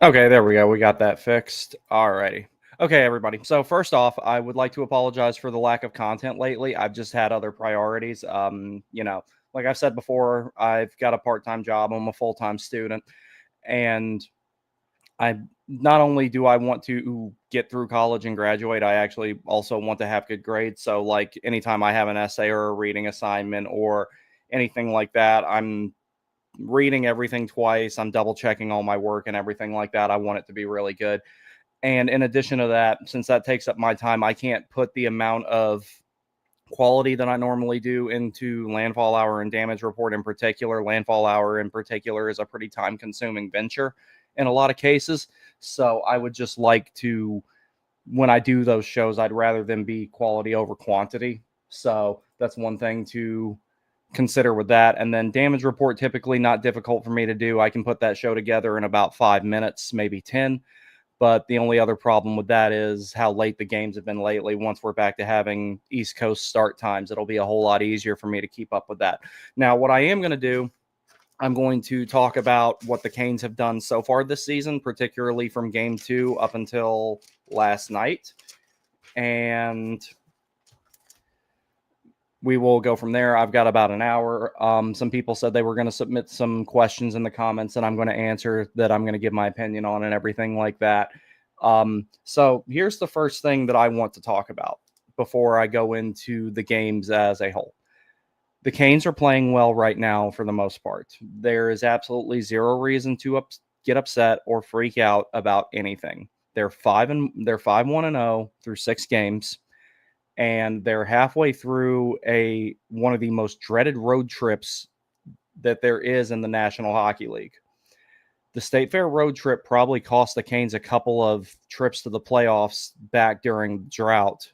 Okay, there we go. We got that fixed. Alrighty. Okay, everybody. So first off, I would like to apologize for the lack of content lately. I've just had other priorities. Like I've said before, I've got a part-time job. I'm a full-time student, and I not only do I want to get through college and graduate, I actually also want to have good grades. So like anytime I have an essay or a reading assignment or anything like that, I'm reading everything twice. I'm double checking all my work and everything like that. I want it to be really good. And in addition to that, since that takes up my time, I can't put the amount of quality that I normally do into Landfall Hour and Damage Report in particular. Landfall Hour in particular is a pretty time consuming venture in a lot of cases. So I would just like to, when I do those shows, I'd rather them be quality over quantity. So that's one thing to consider with that. And then Damage Report, typically not difficult for me to do. I can put that show together in about 5 minutes, maybe 10. But the only other problem with that is how late the games have been lately. Once we're back to having East Coast start times, it'll be a whole lot easier for me to keep up with that. Now, what I am going to do, I'm going to talk about what the Canes have done so far this season, particularly from game 2 up until last night. And we will go from there. I've got about an hour. Some people said they were going to submit some questions in the comments, and I'm going to answer that. I'm going to give my opinion on and everything like that. So here's the first thing that I want to talk about before I go into the games as a whole. The Canes are playing well right now for the most part. There is absolutely zero reason to get upset or freak out about anything. They're 5-1-0 through 6 games, and they're halfway through one of the most dreaded road trips that there is in the National Hockey League. The State Fair road trip probably cost the Canes a couple of trips to the playoffs back during the drought,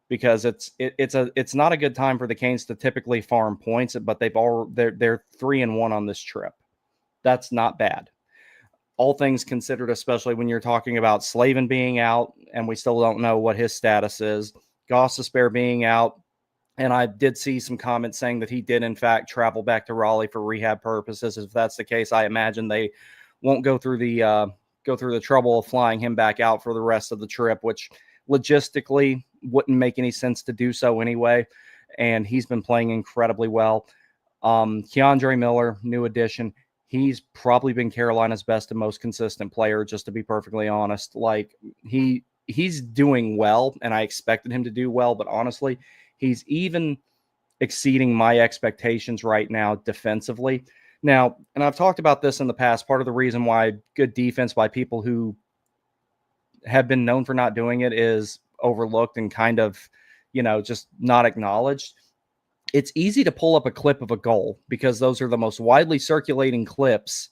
because it's not a good time for the Canes to typically farm points, but they're 3-1 on this trip. That's not bad, all things considered, especially when you're talking about Slavin being out, and we still don't know what his status is. Gostisbehere being out, and I did see some comments saying that he did in fact travel back to Raleigh for rehab purposes. If that's the case, I imagine they won't go through the trouble of flying him back out for the rest of the trip, which logistically wouldn't make any sense to do so anyway. And he's been playing incredibly well. K'Andre Miller, new addition. He's probably been Carolina's best and most consistent player, just to be perfectly honest. Like he's doing well, and I expected him to do well, but honestly, he's even exceeding my expectations right now defensively. Now, and I've talked about this in the past, part of the reason why good defense by people who have been known for not doing it is overlooked and kind of, just not acknowledged. It's easy to pull up a clip of a goal because those are the most widely circulating clips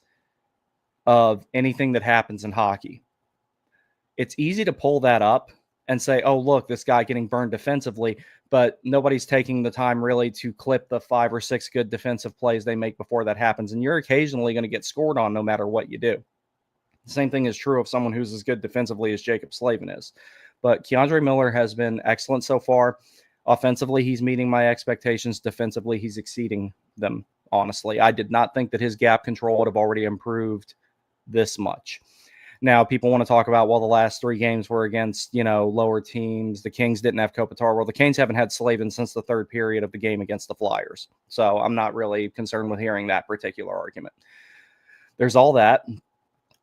of anything that happens in hockey. It's easy to pull that up and say, oh, look, this guy getting burned defensively, but nobody's taking the time really to clip the 5 or 6 good defensive plays they make before that happens. And you're occasionally going to get scored on no matter what you do. The same thing is true of someone who's as good defensively as Jacob Slavin is. But K'Andre Miller has been excellent so far. Offensively, he's meeting my expectations. Defensively, he's exceeding them, honestly. I did not think that his gap control would have already improved this much. Now, people want to talk about, well, the last 3 games were against, lower teams. The Kings didn't have Kopitar. Well, the Canes haven't had Slavin since the 3rd period of the game against the Flyers. So I'm not really concerned with hearing that particular argument. There's all that.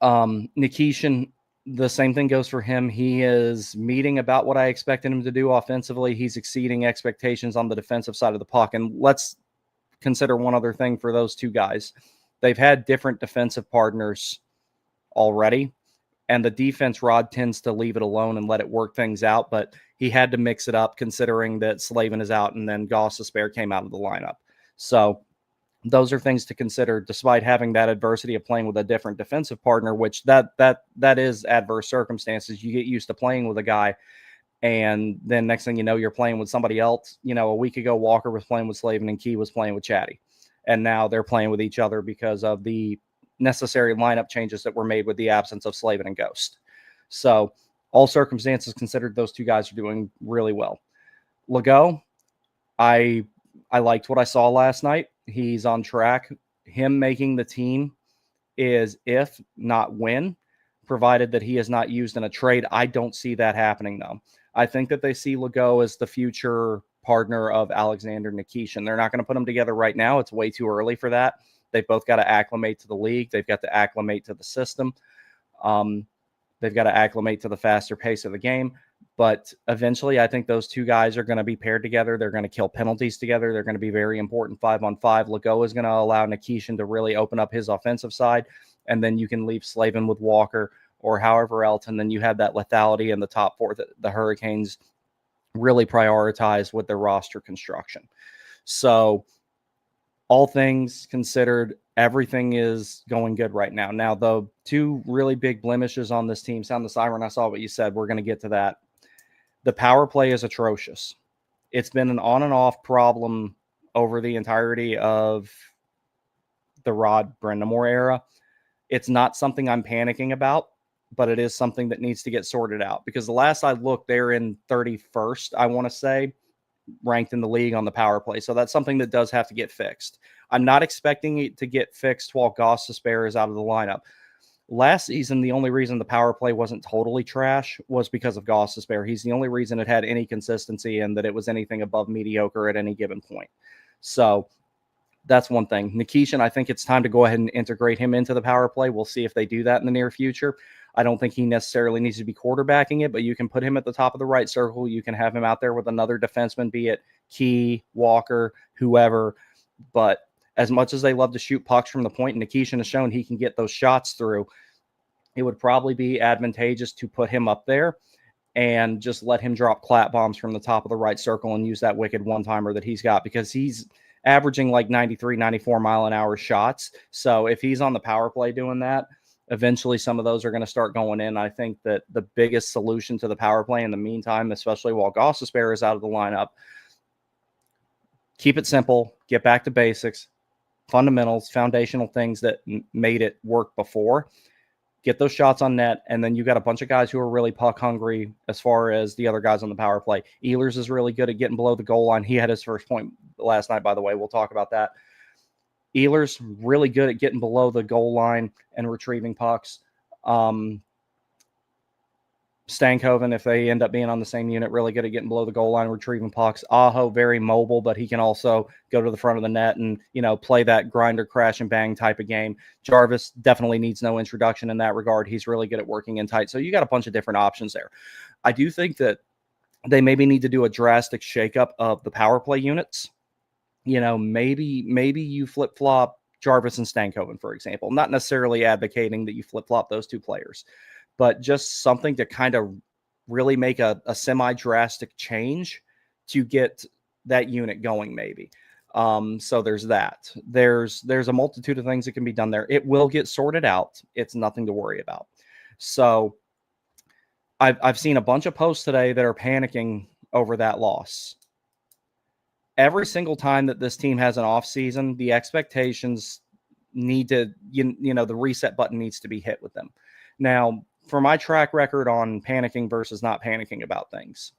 Nikishin, the same thing goes for him. He is meeting about what I expected him to do offensively. He's exceeding expectations on the defensive side of the puck. And let's consider one other thing for those 2 guys. They've had different defensive partners already, and the defense rod tends to leave it alone and let it work things out. But he had to mix it up considering that Slavin is out and then Gostisbehere came out of the lineup. So those are things to consider, despite having that adversity of playing with a different defensive partner, which that is adverse circumstances. You get used to playing with a guy, and then next thing you know, you're playing with somebody else. A week ago, Walker was playing with Slavin and Key was playing with Chatty, and now they're playing with each other because of the necessary lineup changes that were made with the absence of Slavin and Ghost. So all circumstances considered, those 2 guys are doing really well. Legault, I liked what I saw last night. He's on track. Him making the team is if, not when. provided that he is not used in a trade. I don't see that happening, though. I think that they see Legault as the future partner of Alexander Nikishin. They're not going to put them together right now. It's way too early for that. They've both got to acclimate to the league. They've got to acclimate to the system. They've got to acclimate to the faster pace of the game. But eventually, I think those two guys are going to be paired together. They're going to kill penalties together. They're going to be very important 5-on-5. Legault is going to allow Nikishin to really open up his offensive side. And then you can leave Slavin with Walker or however else. And then you have that lethality in the top four that the Hurricanes really prioritize with their roster construction. So all things considered, everything is going good right now. Now, the two really big blemishes on this team, sound the siren, I saw what you said. We're going to get to that. The power play is atrocious. It's been an on and off problem over the entirety of the Rod Brind'Amour era. It's not something I'm panicking about, but it is something that needs to get sorted out, because the last I looked, they're in 31st, I want to say, ranked in the league on the power play. So that's something that does have to get fixed. I'm not expecting it to get fixed while Gostisbehere is out of the lineup. Last season, the only reason the power play wasn't totally trash was because of Gostisbehere. He's the only reason it had any consistency and that it was anything above mediocre at any given point. So that's one thing. Nikishin, I think it's time to go ahead and integrate him into the power play. We'll see if they do that in the near future. I don't think he necessarily needs to be quarterbacking it, but you can put him at the top of the right circle. You can have him out there with another defenseman, be it Key, Walker, whoever. But as much as they love to shoot pucks from the point, and Nikishin has shown he can get those shots through, it would probably be advantageous to put him up there and just let him drop clap bombs from the top of the right circle and use that wicked one-timer that he's got, because he's averaging like 93, 94 mile an hour shots. So if he's on the power play doing that, eventually some of those are going to start going in. I think that the biggest solution to the power play in the meantime, especially while Gostisbehere is out of the lineup, keep it simple, get back to basics, fundamentals, foundational things that made it work before. Get those shots on net, and then you got a bunch of guys who are really puck hungry as far as the other guys on the power play. Ehlers is really good at getting below the goal line. He had his first point last night, by the way. We'll talk about that. Ehlers really good at getting below the goal line and retrieving pucks. Stankoven, if they end up being on the same unit, really good at getting below the goal line, retrieving pucks. Aho, very mobile, but he can also go to the front of the net and, play that grinder, crash, and bang type of game. Jarvis definitely needs no introduction in that regard. He's really good at working in tight. So you got a bunch of different options there. I do think that they maybe need to do a drastic shakeup of the power play units. Maybe you flip-flop Jarvis and Stankoven, for example. Not necessarily advocating that you flip-flop those two players, but just something to kind of really make a semi-drastic change to get that unit going, maybe. So there's that. There's a multitude of things that can be done there. It will get sorted out. It's nothing to worry about. So I've seen a bunch of posts today that are panicking over that loss. Every single time that this team has an off season, the expectations need to, the reset button needs to be hit with them. Now, for my track record on panicking versus not panicking about things,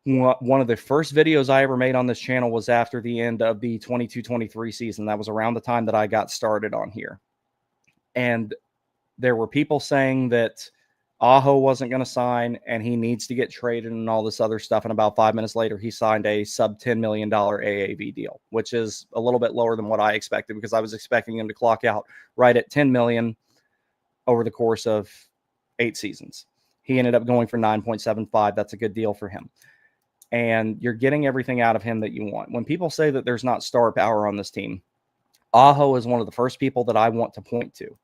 one of the first videos I ever made on this channel was after the end of the 22-23 season. That was around the time that I got started on here. And there were people saying that Aho wasn't going to sign and he needs to get traded and all this other stuff. And about 5 minutes later, he signed a sub $10 million AAV deal, which is a little bit lower than what I expected, because I was expecting him to clock out right at $10 million over the course of 8 seasons. He ended up going for 9.75. That's a good deal for him. And you're getting everything out of him that you want. When people say that there's not star power on this team, Aho is one of the first people that I want to point to.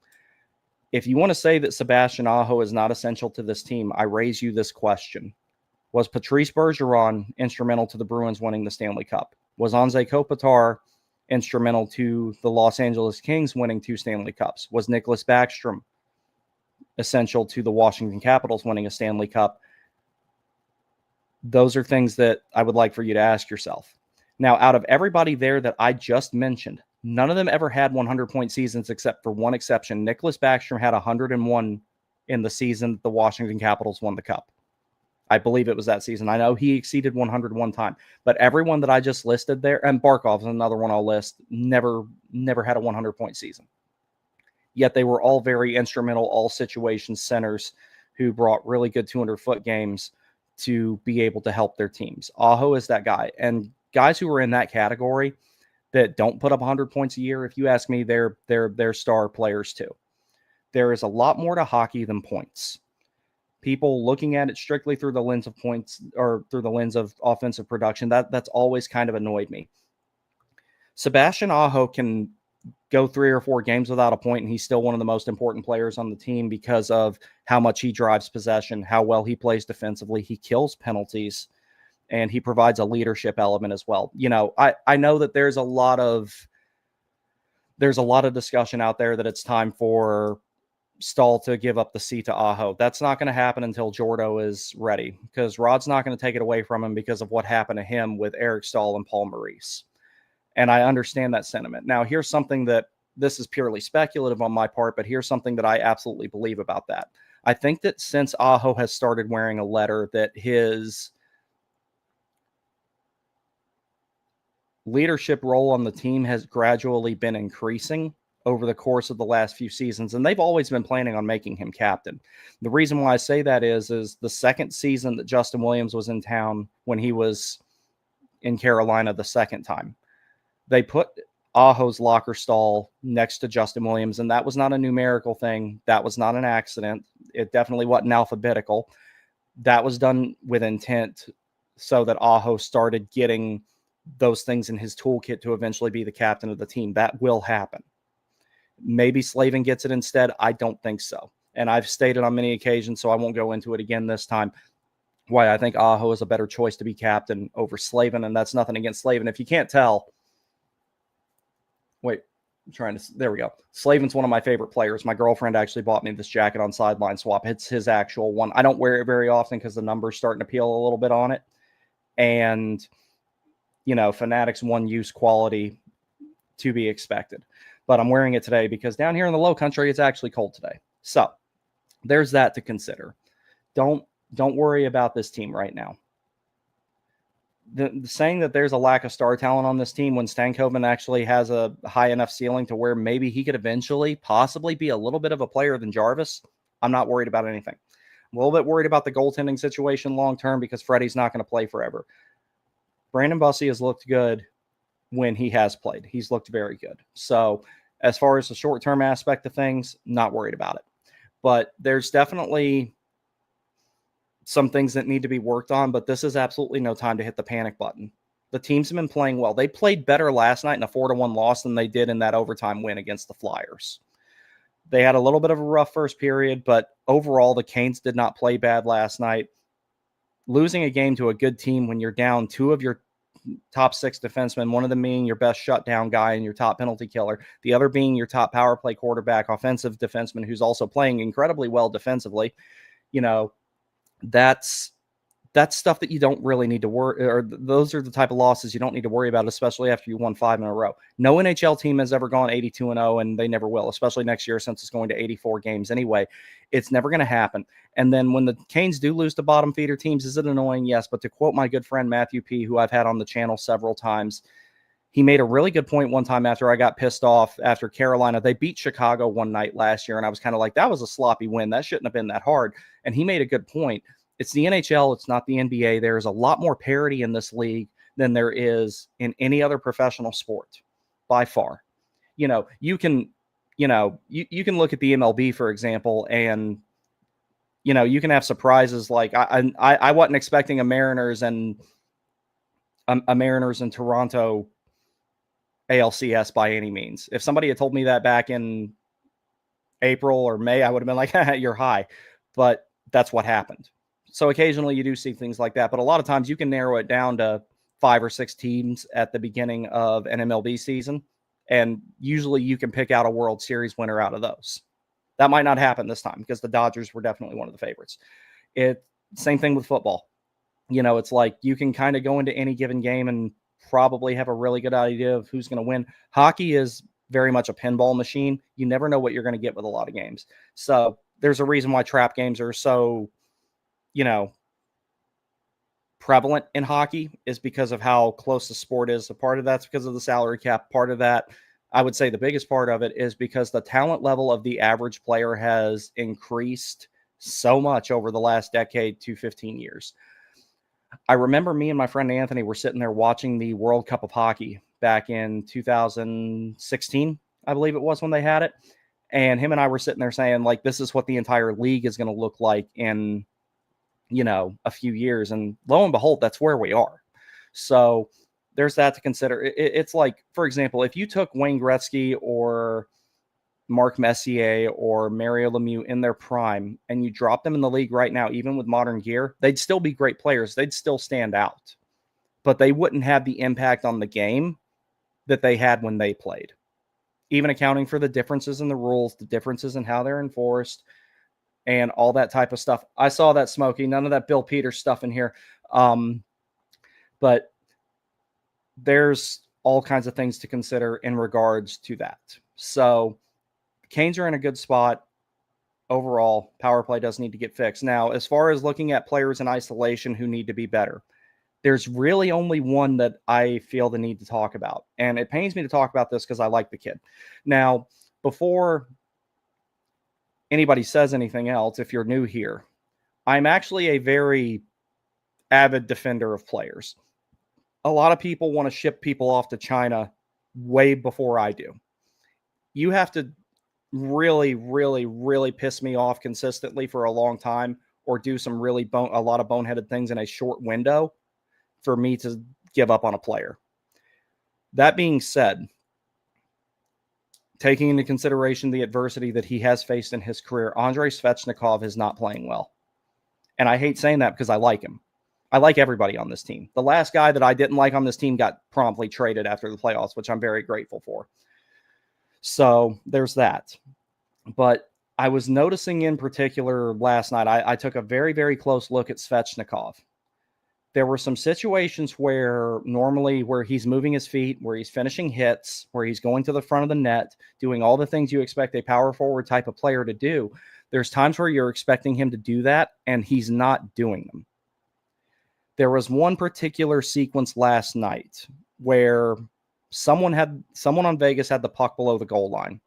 If you want to say that Sebastian Aho is not essential to this team, I raise you this question. Was Patrice Bergeron instrumental to the Bruins winning the Stanley Cup? Was Anze Kopitar instrumental to the Los Angeles Kings winning 2 Stanley Cups? Was Nicklas Backstrom essential to the Washington Capitals winning a Stanley Cup? Those are things that I would like for you to ask yourself. Now, out of everybody there that I just mentioned, none of them ever had 100-point seasons except for one exception. Nicklas Backstrom had 101 in the season that the Washington Capitals won the Cup. I believe it was that season. I know he exceeded 100 one time, but everyone that I just listed there, and Barkov is another one I'll list, never had a 100-point season. yet they were all very instrumental, all situation centers who brought really good 200-foot games to be able to help their teams. Aho is that guy. And guys who are in that category that don't put up 100 points a year, if you ask me, they're star players too. There is a lot more to hockey than points. People looking at it strictly through the lens of points or through the lens of offensive production, that's always kind of annoyed me. Sebastian Aho can go 3 or 4 games without a point, and he's still one of the most important players on the team because of how much he drives possession, how well he plays defensively. He kills penalties, and he provides a leadership element as well. You know, I know that there's a lot of discussion out there that it's time for Staal to give up the seat to Aho. That's not going to happen until Jordo is ready, because Rod's not going to take it away from him because of what happened to him with Eric Staal and Paul Maurice. And I understand that sentiment. Now, here's something that this is purely speculative on my part, but here's something that I absolutely believe about that. I think that since Aho has started wearing a letter, that his leadership role on the team has gradually been increasing over the course of the last few seasons, and they've always been planning on making him captain. The reason why I say that is the second season that Justin Williams was in town, when he was in Carolina the second time, they put Aho's locker stall next to Justin Williams, and that was not a numerical thing. That was not an accident. It definitely wasn't alphabetical. That was done with intent so that Aho started getting those things in his toolkit to eventually be the captain of the team. That will happen. Maybe Slavin gets it instead. I don't think so. And I've stated on many occasions, so I won't go into it again this time, why I think Aho is a better choice to be captain over Slavin, and that's nothing against Slavin. If you can't tell, wait, I'm trying to, there we go. Slavin's one of my favorite players. My girlfriend actually bought me this jacket on Sideline Swap. It's his actual one. I don't wear it very often because the number's starting to peel a little bit on it. And, you know, Fanatics one-use quality to be expected. But I'm wearing it today because down here in the low country, it's actually cold today. So there's that to consider. Don't worry about this team right now. The saying that there's a lack of star talent on this team when Stankoven actually has a high enough ceiling to where maybe he could eventually possibly be a little bit of a player than Jarvis, I'm not worried about anything. I'm a little bit worried about the goaltending situation long-term because Freddie's not going to play forever. Brandon Bussey has looked good when he has played. He's looked very good. So as far as the short-term aspect of things, not worried about it. But there's definitely some things that need to be worked on, but this is absolutely no time to hit the panic button. The teams have been playing well. They played better last night in a 4-1 loss than they did in that overtime win against the Flyers. They had a little bit of a rough first period, but overall, the Canes did not play bad last night. Losing a game to a good team when you're down 2 of your top 6 defensemen, one of them being your best shutdown guy and your top penalty killer, the other being your top power play quarterback, offensive defenseman who's also playing incredibly well defensively, you know, that's stuff that you don't really need to worry, or those are the type of losses you don't need to worry about, especially after you won 5 in a row. No NHL team has ever gone 82-0, and they never will, especially next year since it's going to 84 games anyway. It's never going to happen. And then when the Canes do lose to bottom feeder teams, is it annoying? Yes. But to quote my good friend Matthew P., who I've had on the channel several times, he made a really good point one time after I got pissed off after Carolina. They beat Chicago one night last year, and I was kind of like, that was a sloppy win. That shouldn't have been that hard. And he made a good point. It's the NHL. It's not the NBA. There's a lot more parity in this league than there is in any other professional sport by far. You know, you can look at the MLB, for example, and, you know, you can have surprises. Like I wasn't expecting a Mariners and Toronto ALCS by any means. If somebody had told me that back in April or May, I would have been like, you're high. But that's what happened. So occasionally you do see things like that, but a lot of times you can narrow it down to 5 or 6 teams at the beginning of an MLB season, and usually you can pick out a World Series winner out of those. That might not happen this time because the Dodgers were definitely one of the favorites. Same thing with football. You know, it's like you can kind of go into any given game and probably have a really good idea of who's going to win. Hockey is very much a pinball machine. You never know what you're going to get with a lot of games. So there's a reason why trap games are so, you know, prevalent in hockey, is because of how close the sport is. A part of that's because of the salary cap. Part of that I would say the biggest part of it is because the talent level of the average player has increased so much over the last decade to 15 years. I remember me and my friend Anthony were sitting there watching the World Cup of Hockey back in 2016, I believe it was when they had it. And him and I were sitting there saying, like, this is what the entire league is going to look like in, a few years. And lo and behold, that's where we are. So there's that to consider. It's like, for example, if you took Wayne Gretzky or Mark Messier or Mario Lemieux in their prime and you drop them in the league right now, even with modern gear, they'd still be great players. They'd still stand out, but they wouldn't have the impact on the game that they had when they played, even accounting for the differences in the rules, the differences in how they're enforced, and all that type of stuff. I saw that, Smokey. None of that Bill Peters stuff in here. But there's all kinds of things to consider in regards to that. So Canes are in a good spot. Overall, power play does need to get fixed. Now, as far as looking at players in isolation who need to be better, there's really only one that I feel the need to talk about. And it pains me to talk about this because I like the kid. Now, before anybody says anything else, if you're new here, I'm actually a very avid defender of players. A lot of people want to ship people off to China way before I do. You have to really, really, really piss me off consistently for a long time or do some really a lot of boneheaded things in a short window for me to give up on a player. That being said, taking into consideration the adversity that he has faced in his career, Andrei Svechnikov is not playing well. And I hate saying that because I like him. I like everybody on this team. The last guy that I didn't like on this team got promptly traded after the playoffs, which I'm very grateful for. So there's that. But I was noticing in particular last night, I took a very, very close look at Svechnikov. There were some situations where normally where he's moving his feet, where he's finishing hits, where he's going to the front of the net, doing all the things you expect a power forward type of player to do. There's times where you're expecting him to do that, and he's not doing them. There was one particular sequence last night where someone on Vegas had the puck below the goal line.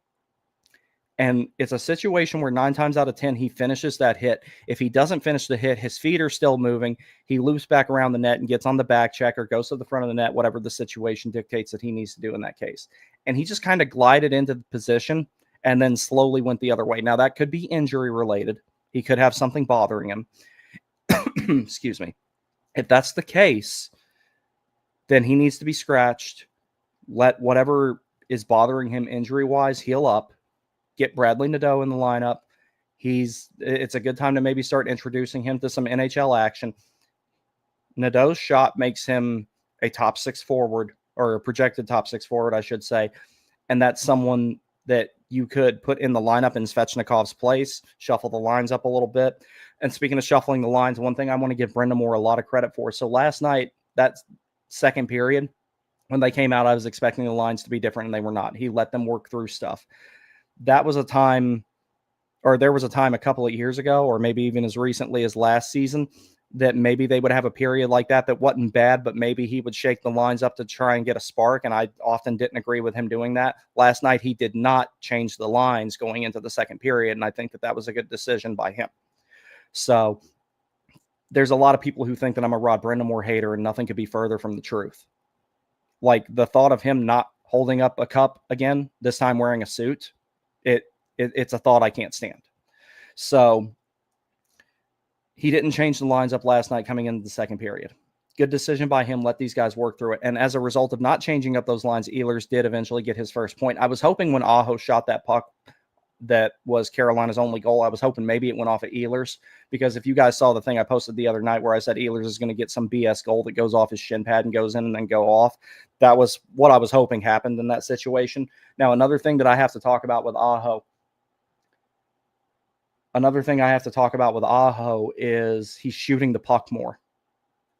And it's a situation where 9 times out of 10, he finishes that hit. If he doesn't finish the hit, his feet are still moving. He loops back around the net and gets on the back check or goes to the front of the net, whatever the situation dictates that he needs to do in that case. And he just kind of glided into the position and then slowly went the other way. Now, that could be injury related. He could have something bothering him. Excuse me. If that's the case, then he needs to be scratched. Let whatever is bothering him injury-wise heal up. Get Bradley Nadeau in the lineup. It's a good time to maybe start introducing him to some NHL action. Nadeau's shot makes him a top 6 forward, or a projected top 6 forward, I should say. And that's someone that you could put in the lineup in Svechnikov's place, shuffle the lines up a little bit. And speaking of shuffling the lines, one thing I want to give Brind'Amour a lot of credit for. So last night, that second period, when they came out, I was expecting the lines to be different, and they were not. He let them work through stuff. That was a time, or there was a time a couple of years ago, or maybe even as recently as last season, that maybe they would have a period like that wasn't bad, but maybe he would shake the lines up to try and get a spark, and I often didn't agree with him doing that. Last night, he did not change the lines going into the second period, and I think that was a good decision by him. So there's a lot of people who think that I'm a Rod Brind'Amour hater, and nothing could be further from the truth. Like, the thought of him not holding up a cup again, this time wearing a suit, it's a thought I can't stand. So he didn't change the lines up last night coming into the second period. Good decision by him. Let these guys work through it. And as a result of not changing up those lines, Ehlers did eventually get his first point. I was hoping when Aho shot that puck that was Carolina's only goal, I was hoping maybe it went off at Ehlers, because if you guys saw the thing I posted the other night where I said Ehlers is going to get some BS goal that goes off his shin pad and goes in and then go off, that was what I was hoping happened in that situation. Now, another thing that I have to talk about with Aho is he's shooting the puck more,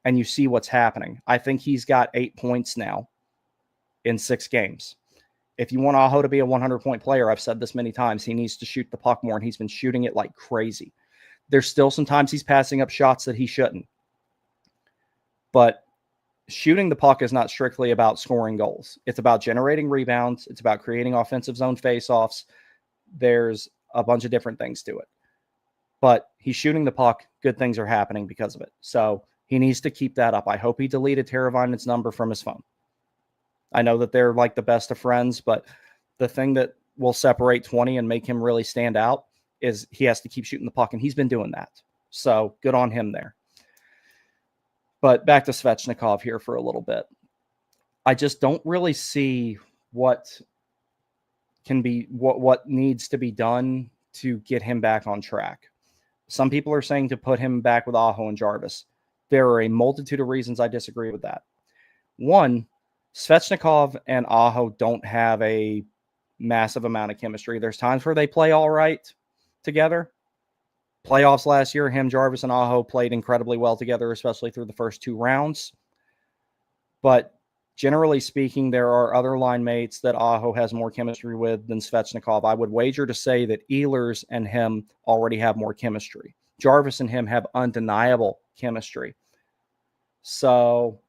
and you see what's happening. I think he's got 8 points now in 6 games. If you want Aho to be a 100-point player, I've said this many times, he needs to shoot the puck more, and he's been shooting it like crazy. There's still some times he's passing up shots that he shouldn't. But shooting the puck is not strictly about scoring goals. It's about generating rebounds. It's about creating offensive zone faceoffs. There's a bunch of different things to it. But he's shooting the puck. Good things are happening because of it. So he needs to keep that up. I hope he deleted Teravainen's number from his phone. I know that they're like the best of friends, but the thing that will separate 20 and make him really stand out is he has to keep shooting the puck, and he's been doing that. So good on him there. But back to Svechnikov here for a little bit. I just don't really see what needs to be done to get him back on track. Some people are saying to put him back with Aho and Jarvis. There are a multitude of reasons I disagree with that. One, Svechnikov and Aho don't have a massive amount of chemistry. There's times where they play all right together. Playoffs last year, him, Jarvis, and Aho played incredibly well together, especially through the first 2 rounds. But generally speaking, there are other line mates that Aho has more chemistry with than Svechnikov. I would wager to say that Ehlers and him already have more chemistry. Jarvis and him have undeniable chemistry. So,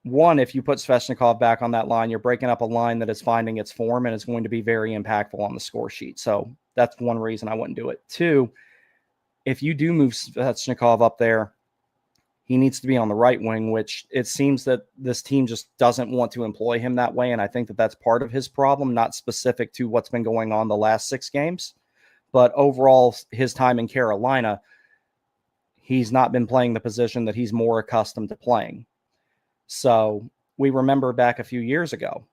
one, if you put Svechnikov back on that line, you're breaking up a line that is finding its form and is going to be very impactful on the score sheet. So that's one reason I wouldn't do it. 2, if you do move Svechnikov up there, he needs to be on the right wing, which it seems that this team just doesn't want to employ him that way. And I think that that's part of his problem, not specific to what's been going on the last 6 games. But overall, his time in Carolina, he's not been playing the position that he's more accustomed to playing. So we remember back a few years ago,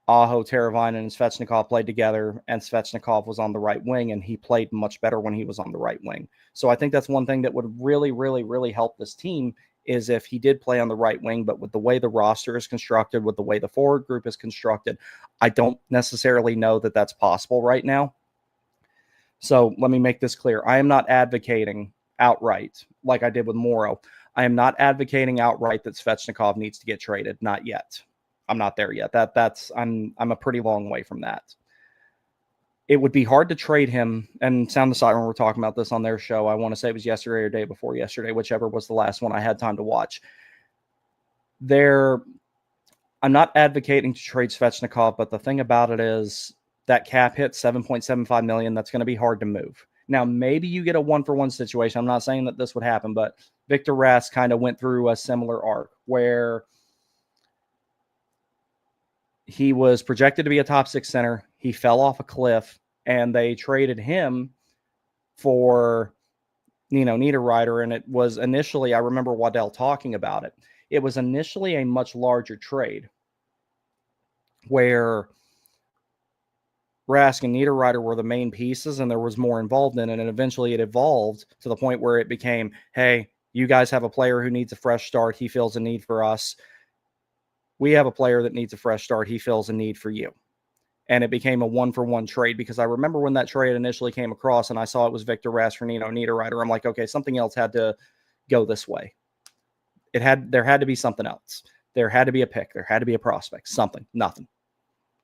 Aho, Teravainen, and Svechnikov played together, and Svechnikov was on the right wing, and he played much better when he was on the right wing. So I think that's one thing that would really, really, really help this team is if he did play on the right wing, but with the way the roster is constructed, with the way the forward group is constructed, I don't necessarily know that that's possible right now. So let me make this clear. I am not advocating outright, like I did with Morrow. I am not advocating outright that Svechnikov needs to get traded. Not yet. I'm not there yet. I'm a pretty long way from that. It would be hard to trade him, and Sound the Siren were talking about this on their show. I want to say it was yesterday or day before yesterday, whichever was the last one I had time to watch. I'm not advocating to trade Svechnikov, but the thing about it is that cap hit, $7.75 million, that's going to be hard to move. Now, maybe you get a 1-for-1 situation. I'm not saying that this would happen, but Victor Rask kind of went through a similar arc where he was projected to be a top 6 center. He fell off a cliff, and they traded him for Niederreiter. And it was initially, I remember Waddell talking about it. It was initially a much larger trade where Rask and Niederreiter were the main pieces, and there was more involved in it. And eventually it evolved to the point where it became, hey, you guys have a player who needs a fresh start. He feels a need for us. We have a player that needs a fresh start. He feels a need for you. And it became a 1-for-1 trade, because I remember when that trade initially came across and I saw it was Victor Rask for Niederreiter. I'm like, okay, something else had to go this way. There had to be something else. There had to be a pick. There had to be a prospect. Something. Nothing.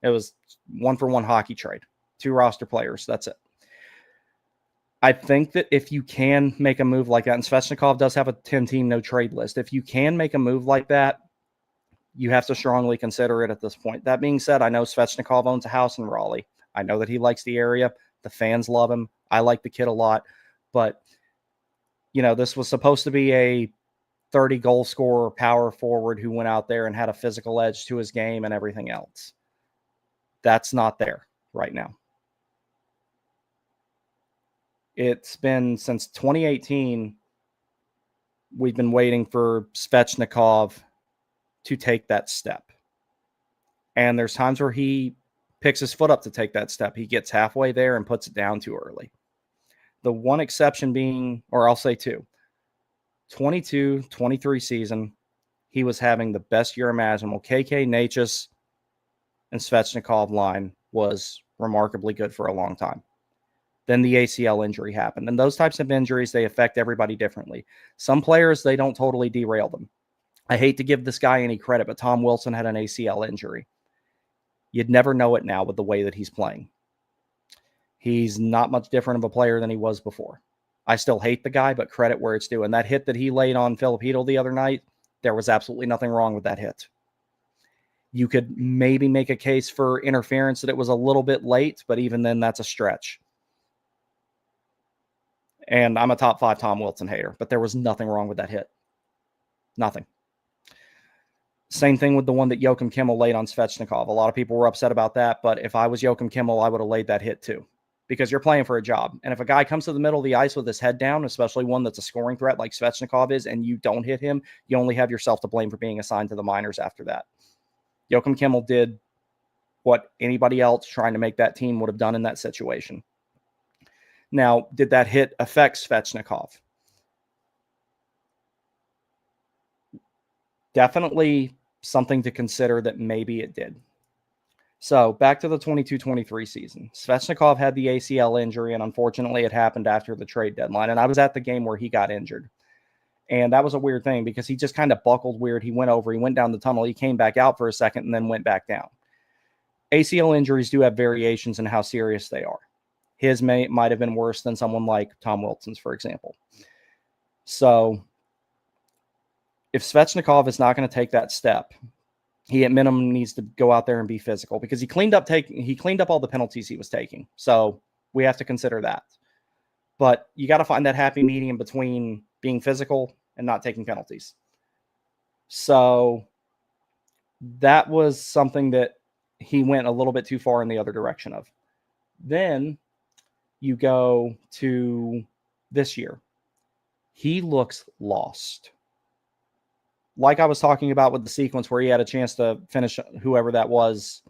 It was 1-for-1 hockey trade. 2 roster players. That's it. I think that if you can make a move like that, and Svechnikov does have a 10-team no-trade list, if you can make a move like that, you have to strongly consider it at this point. That being said, I know Svechnikov owns a house in Raleigh. I know that he likes the area. The fans love him. I like the kid a lot. But, this was supposed to be a 30-goal scorer, power forward who went out there and had a physical edge to his game and everything else. That's not there right now. It's been since 2018, we've been waiting for Svechnikov to take that step. And there's times where he picks his foot up to take that step. He gets halfway there and puts it down too early. The one exception being, or I'll say 2, 22-23 season, he was having the best year imaginable. KK, Necas, and Svechnikov line was remarkably good for a long time. Then the ACL injury happened. And those types of injuries, they affect everybody differently. Some players, they don't totally derail them. I hate to give this guy any credit, but Tom Wilson had an ACL injury. You'd never know it now with the way that he's playing. He's not much different of a player than he was before. I still hate the guy, but credit where it's due. And that hit that he laid on Filipino the other night, There was absolutely nothing wrong with that hit. You could maybe make a case for interference that it was a little bit late, but even then, that's a stretch. And I'm a top 5 Tom Wilson hater, but there was nothing wrong with that hit. Nothing. Same thing with the one that Joakim Kimmel laid on Svechnikov. A lot of people were upset about that, but if I was Joakim Kimmel, I would have laid that hit too, because you're playing for a job. And if a guy comes to the middle of the ice with his head down, especially one that's a scoring threat like Svechnikov is, and you don't hit him, you only have yourself to blame for being assigned to the minors after that. Joakim Kimmel did what anybody else trying to make that team would have done in that situation. Now, did that hit affect Svechnikov? Definitely something to consider that maybe it did. So back to the 22-23 season. Svechnikov had the ACL injury, and unfortunately it happened after the trade deadline. And I was at the game where he got injured. And that was a weird thing because he just kind of buckled weird. He went down the tunnel. He came back out for a second and then went back down. ACL injuries do have variations in how serious they are. His might have been worse than someone like Tom Wilson's, for example. So if Svechnikov is not going to take that step, he at minimum needs to go out there and be physical, because he cleaned up all the penalties he was taking. So we have to consider that. But you got to find that happy medium between being physical and not taking penalties. So that was something that he went a little bit too far in the other direction of. Then you go to this year. He looks lost. Like I was talking about with the sequence where he had a chance to finish whoever that was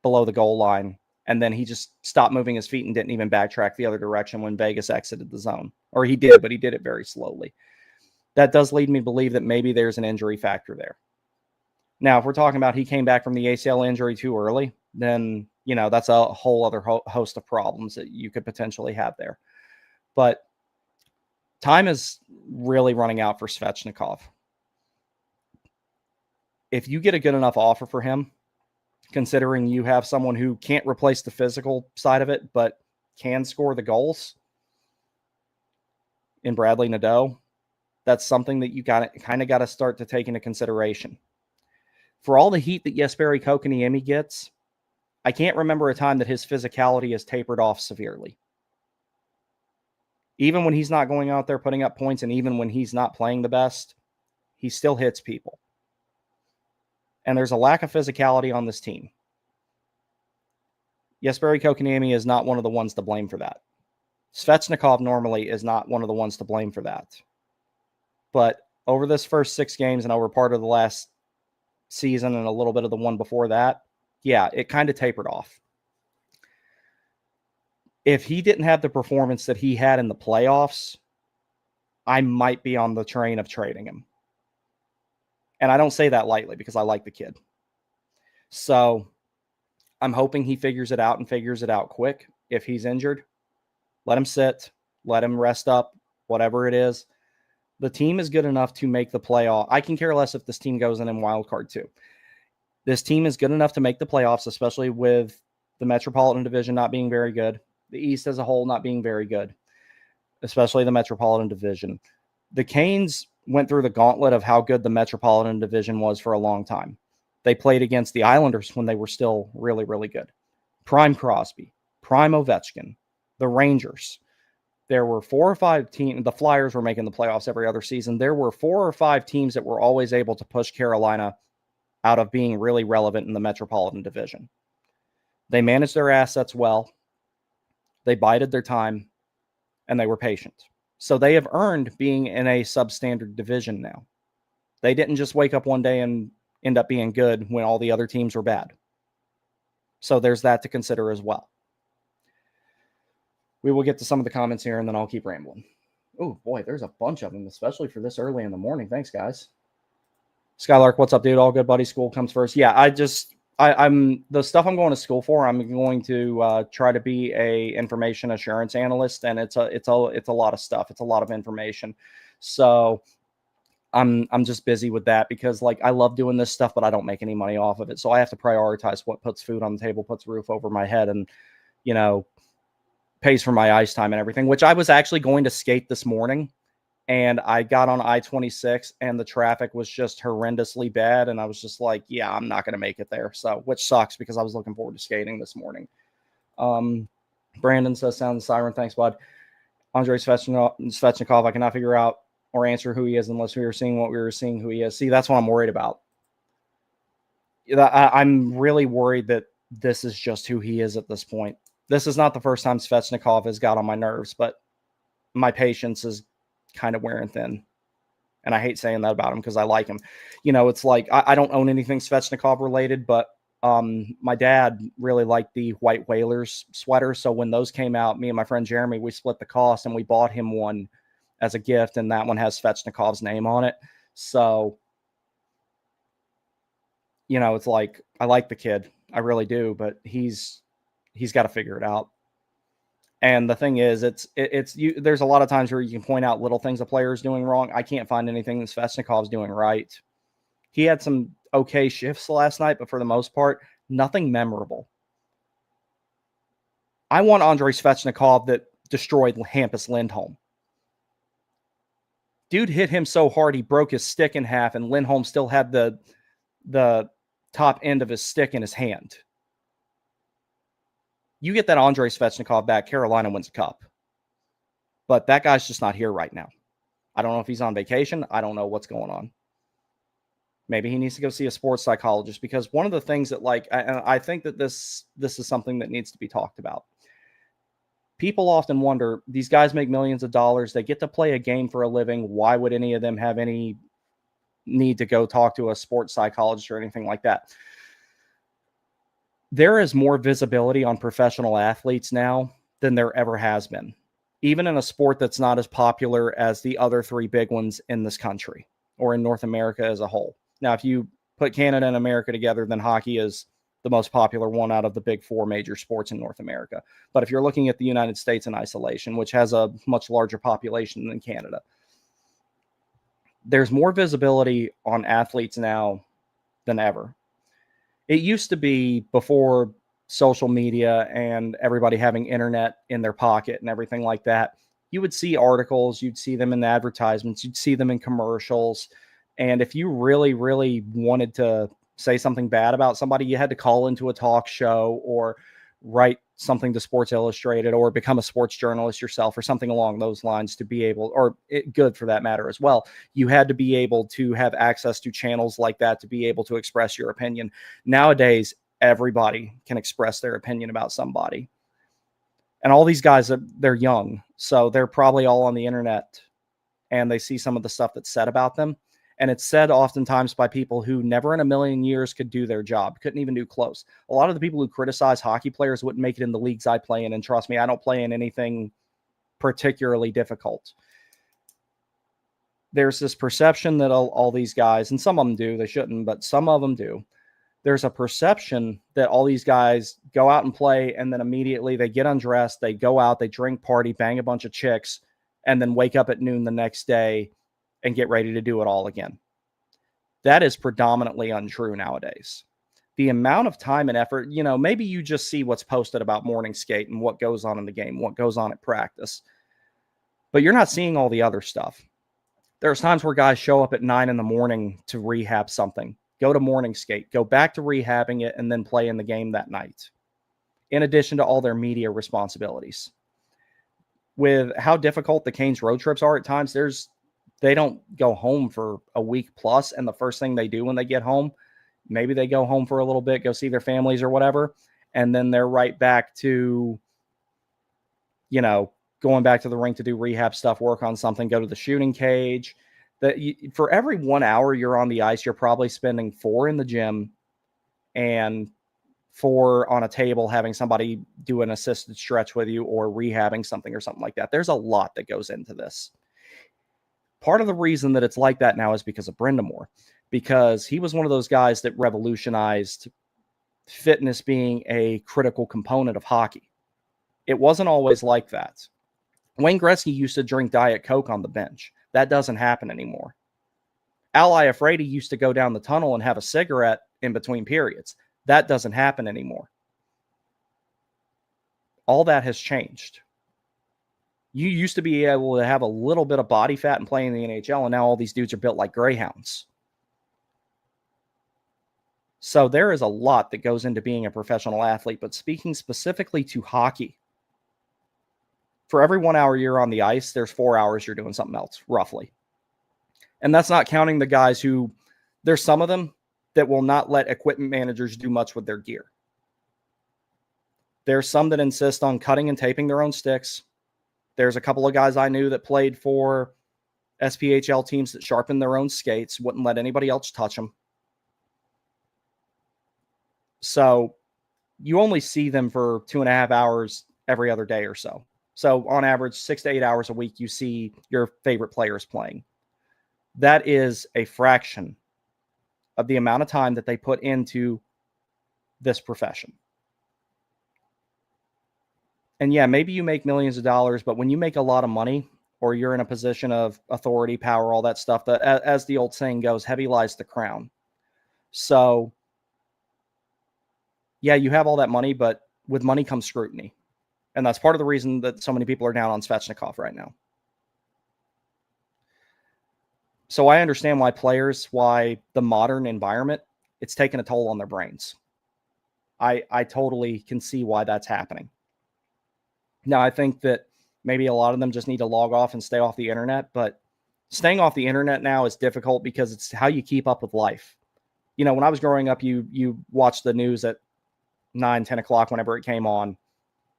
below the goal line, and then he just stopped moving his feet and didn't even backtrack the other direction when Vegas exited the zone. Or he did, but he did it very slowly. That does lead me to believe that maybe there's an injury factor there. Now, if we're talking about he came back from the ACL injury too early, then, that's a whole other host of problems that you could potentially have there. But time is really running out for Svechnikov. If you get a good enough offer for him, considering you have someone who can't replace the physical side of it, but can score the goals in Bradley Nadeau, that's something that you got to start to take into consideration. For all the heat that Jesperi Kotkaniemi gets, I can't remember a time that his physicality has tapered off severely. Even when he's not going out there putting up points, and even when he's not playing the best, he still hits people. And there's a lack of physicality on this team. Jesperi Kotkaniemi is not one of the ones to blame for that. Svechnikov normally is not one of the ones to blame for that. But over this first 6 games and over part of the last season and a little bit of the one before that, yeah, it kind of tapered off. If he didn't have the performance that he had in the playoffs, I might be on the train of trading him. And I don't say that lightly because I like the kid. So I'm hoping he figures it out and figures it out quick. If he's injured, let him sit, let him rest up, whatever it is. The team is good enough to make the playoff. I can care less if this team goes in wild card too. This team is good enough to make the playoffs, especially with the Metropolitan Division not being very good. The East as a whole not being very good, especially the Metropolitan Division. The Canes went through the gauntlet of how good the Metropolitan Division was for a long time. They played against the Islanders when they were still really, really good. Prime Crosby, Prime Ovechkin, the Rangers. There were 4 or 5 teams. The Flyers were making the playoffs every other season. There were 4 or 5 teams that were always able to push Carolina out of being really relevant in the Metropolitan Division. They managed their assets well. They bided their time, and they were patient. So they have earned being in a substandard division now. They didn't just wake up one day and end up being good when all the other teams were bad. So there's that to consider as well. We will get to some of the comments here, and then I'll keep rambling. Oh, boy, there's a bunch of them, especially for this early in the morning. Thanks, guys. Skylark, what's up, dude? All good, buddy. School comes first. Yeah, I'm the stuff I'm going to school for. I'm going to try to be a information assurance analyst, and it's a lot of stuff. It's a lot of information. So I'm just busy with that because I love doing this stuff, but I don't make any money off of it. So I have to prioritize what puts food on the table, puts a roof over my head, and pays for my ice time and everything. Which I was actually going to skate this morning, and I got on I-26 and the traffic was just horrendously bad. And I was just like, yeah, I'm not going to make it there. So, which sucks because I was looking forward to skating this morning. Brandon says, sound the siren. Thanks, bud. Andrei Svechnikov, I cannot figure out or answer who he is unless we were seeing what we were seeing who he is. See, that's what I'm worried about. I'm really worried that this is just who he is at this point. This is not the first time Svechnikov has got on my nerves, but my patience is kind of wearing thin. And I hate saying that about him because I like him. You know, it's like I don't own anything Svechnikov related, but my dad really liked the White Whalers sweater. So when those came out, me and my friend Jeremy, we split the cost and we bought him one as a gift. And that one has Svechnikov's name on it. So, you know, it's like, I like the kid. I really do, but he's got to figure it out. And the thing is, there's a lot of times where you can point out little things a player is doing wrong. I can't find anything that Svechnikov's doing right. He had some okay shifts last night, but for the most part, nothing memorable. I want Andrei Svechnikov that destroyed Hampus Lindholm. Dude hit him so hard he broke his stick in half, and Lindholm still had the top end of his stick in his hand. You get that Andrei Svechnikov back, Carolina wins a cup. But that guy's just not here right now. I don't know if he's on vacation. I don't know what's going on. Maybe he needs to go see a sports psychologist, because one of the things that, like, I think that this is something that needs to be talked about. People often wonder, these guys make millions of dollars. They get to play a game for a living. Why would any of them have any need to go talk to a sports psychologist or anything like that? There is more visibility on professional athletes now than there ever has been, even in a sport that's not as popular as the other three big ones in this country or in North America as a whole. Now, if you put Canada and America together, then hockey is the most popular one out of the big four major sports in North America. But if you're looking at the United States in isolation, which has a much larger population than Canada, there's more visibility on athletes now than ever. It used to be, before social media and everybody having internet in their pocket and everything like that, you would see articles, you'd see them in the advertisements, you'd see them in commercials. And if you really, really wanted to say something bad about somebody, you had to call into a talk show or write something to Sports Illustrated or become a sports journalist yourself or something along those lines to be able, or good for that matter as well. You had to be able to have access to channels like that to be able to express your opinion. Nowadays, everybody can express their opinion about somebody. And all these guys, they're young, so they're probably all on the internet and they see some of the stuff that's said about them. And it's said oftentimes by people who never in a million years could do their job, couldn't even do close. A lot of the people who criticize hockey players wouldn't make it in the leagues I play in. And trust me, I don't play in anything particularly difficult. There's this perception that all these guys, and some of them do, they shouldn't, but some of them do. There's a perception that all these guys go out and play, and then immediately they get undressed, they go out, they drink, party, bang a bunch of chicks, and then wake up at noon the next day and get ready to do it all again. That is predominantly untrue nowadays. The amount of time and effort, you know, maybe you just see what's posted about morning skate and what goes on in the game, what goes on at practice, but you're not seeing all the other stuff. There's times where guys show up at 9 a.m. to rehab something, go to morning skate, go back to rehabbing it, and then play in the game that night, in addition to all their media responsibilities. With how difficult the Canes road trips are at times, they don't go home for a week plus, and the first thing they do when they get home, maybe they go home for a little bit, go see their families or whatever, and then they're right back to, you know, going back to the rink to do rehab stuff, work on something, go to the shooting cage. For every 1 hour you're on the ice, you're probably spending 4 in the gym and 4 on a table having somebody do an assisted stretch with you or rehabbing something or something like that. There's a lot that goes into this. Part of the reason that it's like that now is because of Brind'Amour, because he was one of those guys that revolutionized fitness being a critical component of hockey. It wasn't always like that. Wayne Gretzky used to drink Diet Coke on the bench. That doesn't happen anymore. Al Iafrate used to go down the tunnel and have a cigarette in between periods. That doesn't happen anymore. All that has changed. You used to be able to have a little bit of body fat and play in the NHL, and now all these dudes are built like greyhounds. So there is a lot that goes into being a professional athlete. But speaking specifically to hockey, for every 1 hour you're on the ice, there's 4 hours you're doing something else, roughly. And that's not counting the guys who, there's some of them that will not let equipment managers do much with their gear. There's some that insist on cutting and taping their own sticks. There's a couple of guys I knew that played for SPHL teams that sharpened their own skates, wouldn't let anybody else touch them. So you only see them for 2.5 hours every other day or so. So on average, 6 to 8 hours a week, you see your favorite players playing. That is a fraction of the amount of time that they put into this profession. And yeah, maybe you make millions of dollars, but when you make a lot of money or you're in a position of authority, power, all that stuff, that, as the old saying goes, heavy lies the crown. So yeah, you have all that money, but with money comes scrutiny. And that's part of the reason that so many people are down on Svechnikov right now. So I understand why the modern environment, it's taken a toll on their brains. I totally can see why that's happening. Now, I think that maybe a lot of them just need to log off and stay off the internet, but staying off the internet now is difficult because it's how you keep up with life. You know, when I was growing up, you watched the news at 9, 10 o'clock whenever it came on.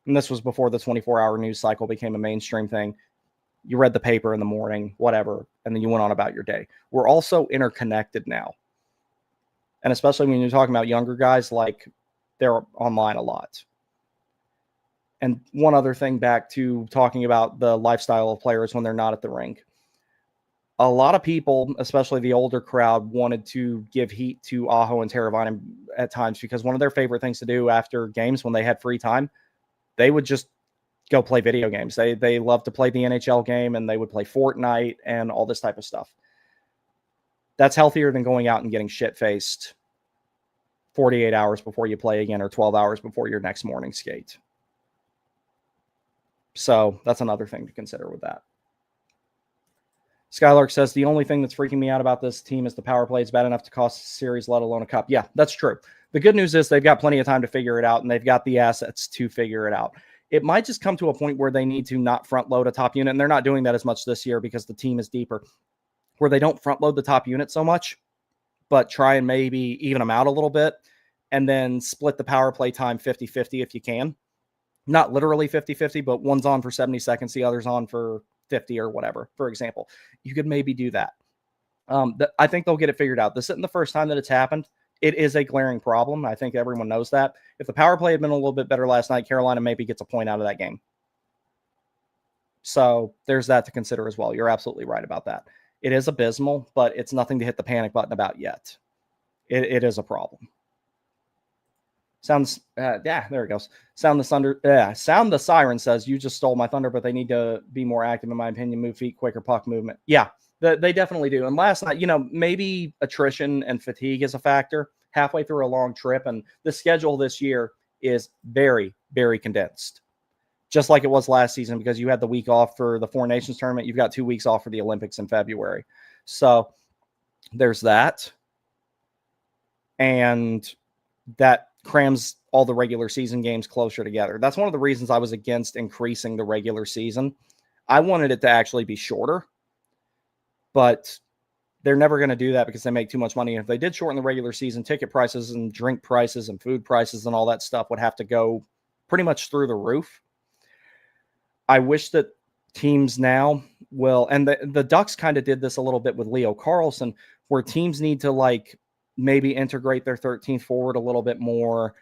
And this was before the 24-hour news cycle became a mainstream thing. You read the paper in the morning, whatever, and then you went on about your day. We're also interconnected now. And especially when you're talking about younger guys, like they're online a lot. And one other thing back to talking about the lifestyle of players when they're not at the rink. A lot of people, especially the older crowd, wanted to give heat to Aho and Teravainen at times because one of their favorite things to do after games when they had free time, they would just go play video games. They love to play the NHL game, and they would play Fortnite and all this type of stuff. That's healthier than going out and getting shit-faced 48 hours before you play again or 12 hours before your next morning skate. So that's another thing to consider with that. Skylark says, the only thing that's freaking me out about this team is the power play. It's bad enough to cost a series, let alone a cup. Yeah, that's true. The good news is they've got plenty of time to figure it out, and they've got the assets to figure it out. It might just come to a point where they need to not front load a top unit, and they're not doing that as much this year because the team is deeper, where they don't front load the top unit so much, but try and maybe even them out a little bit, and then split the power play time 50-50 if you can. Not literally 50-50, but one's on for 70 seconds, the other's on for 50 or whatever, for example. You could maybe do that. I think they'll get it figured out. This isn't the first time that it's happened. It is a glaring problem. I think everyone knows that. If the power play had been a little bit better last night, Carolina maybe gets a point out of that game. So there's that to consider as well. You're absolutely right about that. It is abysmal, but it's nothing to hit the panic button about yet. It is a problem. Sounds, yeah, there it goes. Sound the siren says, you just stole my thunder, but they need to be more active, in my opinion, move feet, quicker puck movement. Yeah, they definitely do. And last night, maybe attrition and fatigue is a factor halfway through a long trip. And the schedule this year is very, very condensed, just like it was last season, because you had the week off for the Four Nations tournament. You've got 2 weeks off for the Olympics in February. So there's that. And that crams all the regular season games closer together. That's one of the reasons I was against increasing the regular season. I wanted it to actually be shorter, but they're never going to do that because they make too much money. And if they did shorten the regular season, ticket prices and drink prices and food prices and all that stuff would have to go pretty much through the roof. I wish that teams now will, and the Ducks kind of did this a little bit with Leo Carlsson, where teams need to maybe integrate their 13th forward a little bit more,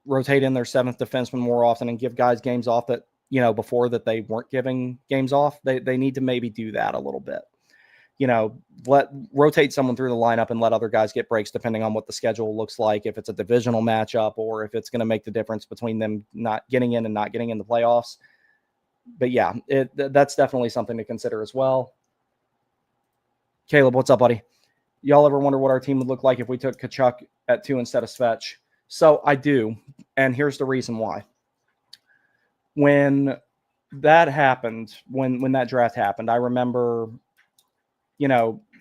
rotate in their 7th defenseman more often, and give guys games off that, before that they weren't giving games off. They need to maybe do that a little bit. Rotate someone through the lineup and let other guys get breaks depending on what the schedule looks like, if it's a divisional matchup or if it's going to make the difference between them not getting in and not getting in the playoffs. But yeah, that's definitely something to consider as well. Caleb, what's up, buddy? Y'all ever wonder what our team would look like if we took Tkachuk at 2 instead of Svech? So I do, and here's the reason why. when that happened, when that draft happened, I remember,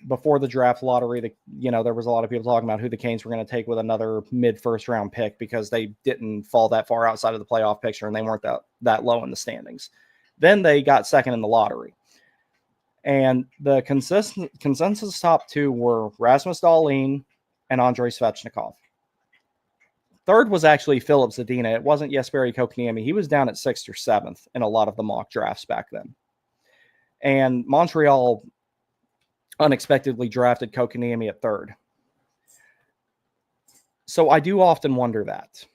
before the draft lottery, there was a lot of people talking about who the Canes were going to take with another mid-first round pick because they didn't fall that far outside of the playoff picture and they weren't that low in the standings. Then they got second in the lottery. And the consensus top two were Rasmus Dahlin and Andrei Svechnikov. Third was actually Philip Zadina. It wasn't Jesperi Kotkaniemi. He was down at 6th or 7th in a lot of the mock drafts back then. And Montreal unexpectedly drafted Kotkaniemi at 3rd. So I do often wonder that.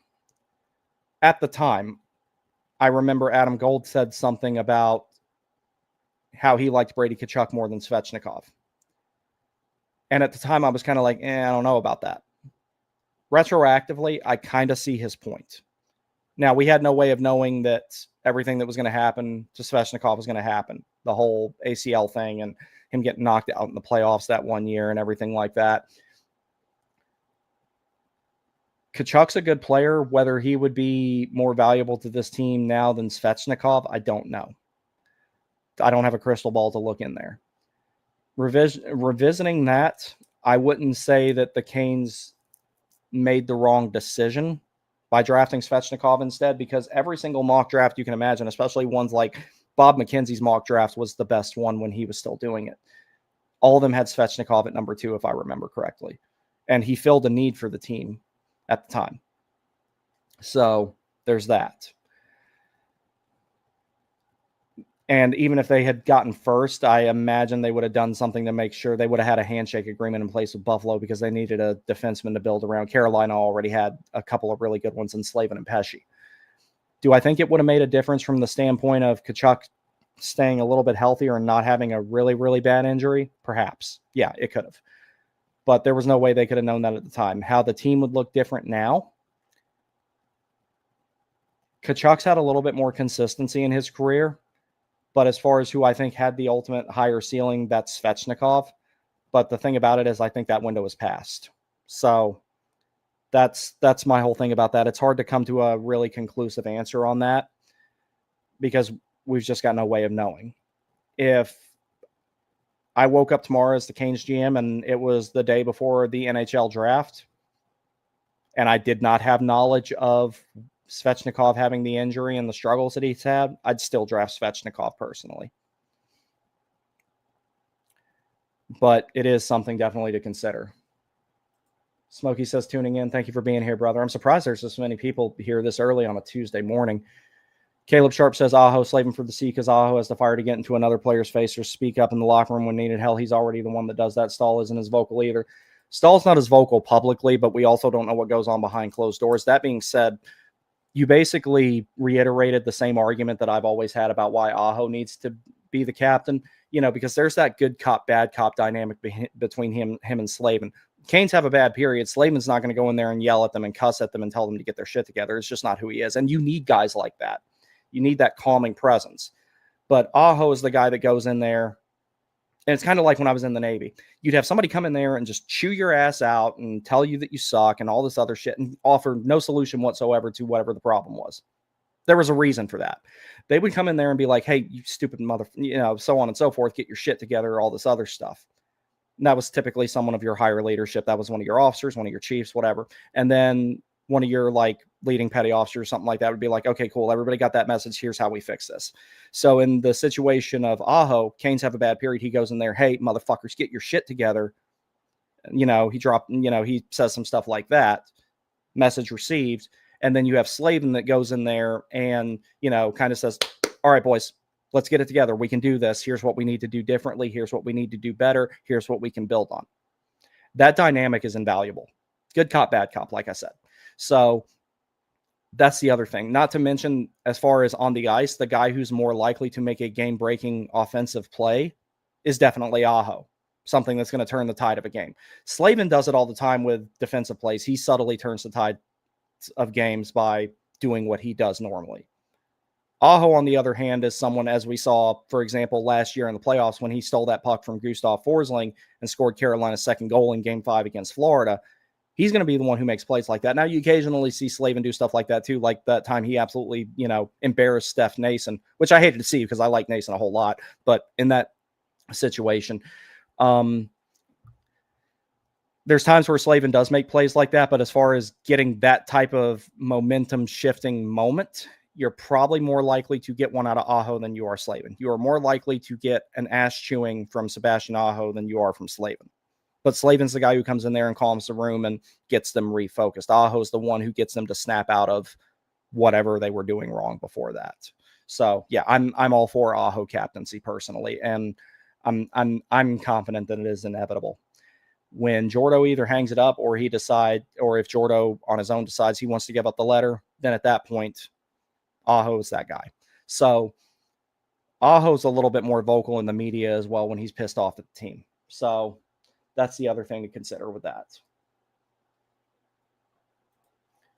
At the time, I remember Adam Gold said something about how he liked Brady Tkachuk more than Svechnikov. And at the time, I was kind of like, I don't know about that. Retroactively, I kind of see his point. Now, we had no way of knowing that everything that was going to happen to Svechnikov was going to happen. The whole ACL thing and him getting knocked out in the playoffs that one year and everything like that. Tkachuk's a good player. Whether he would be more valuable to this team now than Svechnikov, I don't know. I don't have a crystal ball to look in there. Revisiting that, I wouldn't say that the Canes made the wrong decision by drafting Svechnikov instead, because every single mock draft you can imagine, especially ones like Bob McKenzie's mock draft was the best one when he was still doing it. All of them had Svechnikov at number 2, if I remember correctly. And he filled a need for the team at the time. So there's that. And even if they had gotten first, I imagine they would have done something to make sure they would have had a handshake agreement in place with Buffalo because they needed a defenseman to build around. Carolina already had a couple of really good ones in Slavin and Pesce. Do I think it would have made a difference from the standpoint of Tkachuk staying a little bit healthier and not having a really, really bad injury? Perhaps. Yeah, it could have. But there was no way they could have known that at the time. How the team would look different now? Tkachuk's had a little bit more consistency in his career. But as far as who I think had the ultimate higher ceiling, that's Svechnikov. But the thing about it is I think that window is passed. So that's my whole thing about that. It's hard to come to a really conclusive answer on that because we've just got no way of knowing. If I woke up tomorrow as the Canes GM and it was the day before the NHL draft and I did not have knowledge of Svechnikov having the injury and the struggles that he's had, I'd still draft Svechnikov personally. But it is something definitely to consider. Smokey says, tuning in. Thank you for being here, brother. I'm surprised there's this many people here this early on a Tuesday morning. Caleb Sharp says, Aho slaving for the C because Aho has the fire to get into another player's face or speak up in the locker room when needed. Hell, he's already the one that does that. Stahl isn't as vocal either. Stahl's not as vocal publicly, but we also don't know what goes on behind closed doors. That being said, you basically reiterated the same argument that I've always had about why Aho needs to be the captain, because there's that good cop, bad cop dynamic between him and Slavin. Canes have a bad period. Slavin's not going to go in there and yell at them and cuss at them and tell them to get their shit together. It's just not who he is. And you need guys like that. You need that calming presence. But Aho is the guy that goes in there. And it's kind of like when I was in the Navy. You'd have somebody come in there and just chew your ass out and tell you that you suck and all this other shit and offer no solution whatsoever to whatever the problem was. There was a reason for that. They would come in there and be like, hey, you stupid mother, so on and so forth, get your shit together, all this other stuff. And that was typically someone of your higher leadership. That was one of your officers, one of your chiefs, whatever. And then one of your leading petty officers, something like that would be like, okay, cool. Everybody got that message. Here's how we fix this. So in the situation of Aho, Canes have a bad period. He goes in there, hey, motherfuckers, get your shit together. He says some stuff like that. Message received. And then you have Slavin that goes in there and, kind of says, all right, boys, let's get it together. We can do this. Here's what we need to do differently. Here's what we need to do better. Here's what we can build on. That dynamic is invaluable. Good cop, bad cop, like I said. So that's the other thing. Not to mention, as far as on the ice, the guy who's more likely to make a game-breaking offensive play is definitely Aho, something that's going to turn the tide of a game. Slavin does it all the time with defensive plays. He subtly turns the tide of games by doing what he does normally. Aho, on the other hand, is someone, as we saw, for example, last year in the playoffs when he stole that puck from Gustav Forsling and scored Carolina's second goal in Game 5 against Florida. he's going to be the one who makes plays like that. Now, you occasionally see Slavin do stuff like that too, like that time he absolutely, embarrassed Steph Nason, which I hated to see because I like Nason a whole lot. But in that situation, there's times where Slavin does make plays like that, but as far as getting that type of momentum shifting moment, you're probably more likely to get one out of Aho than you are Slavin. You are more likely to get an ass chewing from Sebastian Aho than you are from Slavin. But Slavin's the guy who comes in there and calms the room and gets them refocused. Aho's the one who gets them to snap out of whatever they were doing wrong before that. So yeah, I'm all for Aho captaincy personally, and I'm confident that it is inevitable. When Jordo either hangs it up or if Jordo on his own decides he wants to give up the letter, then at that point, Aho is that guy. So Aho's a little bit more vocal in the media as well when he's pissed off at the team. So that's the other thing to consider with that.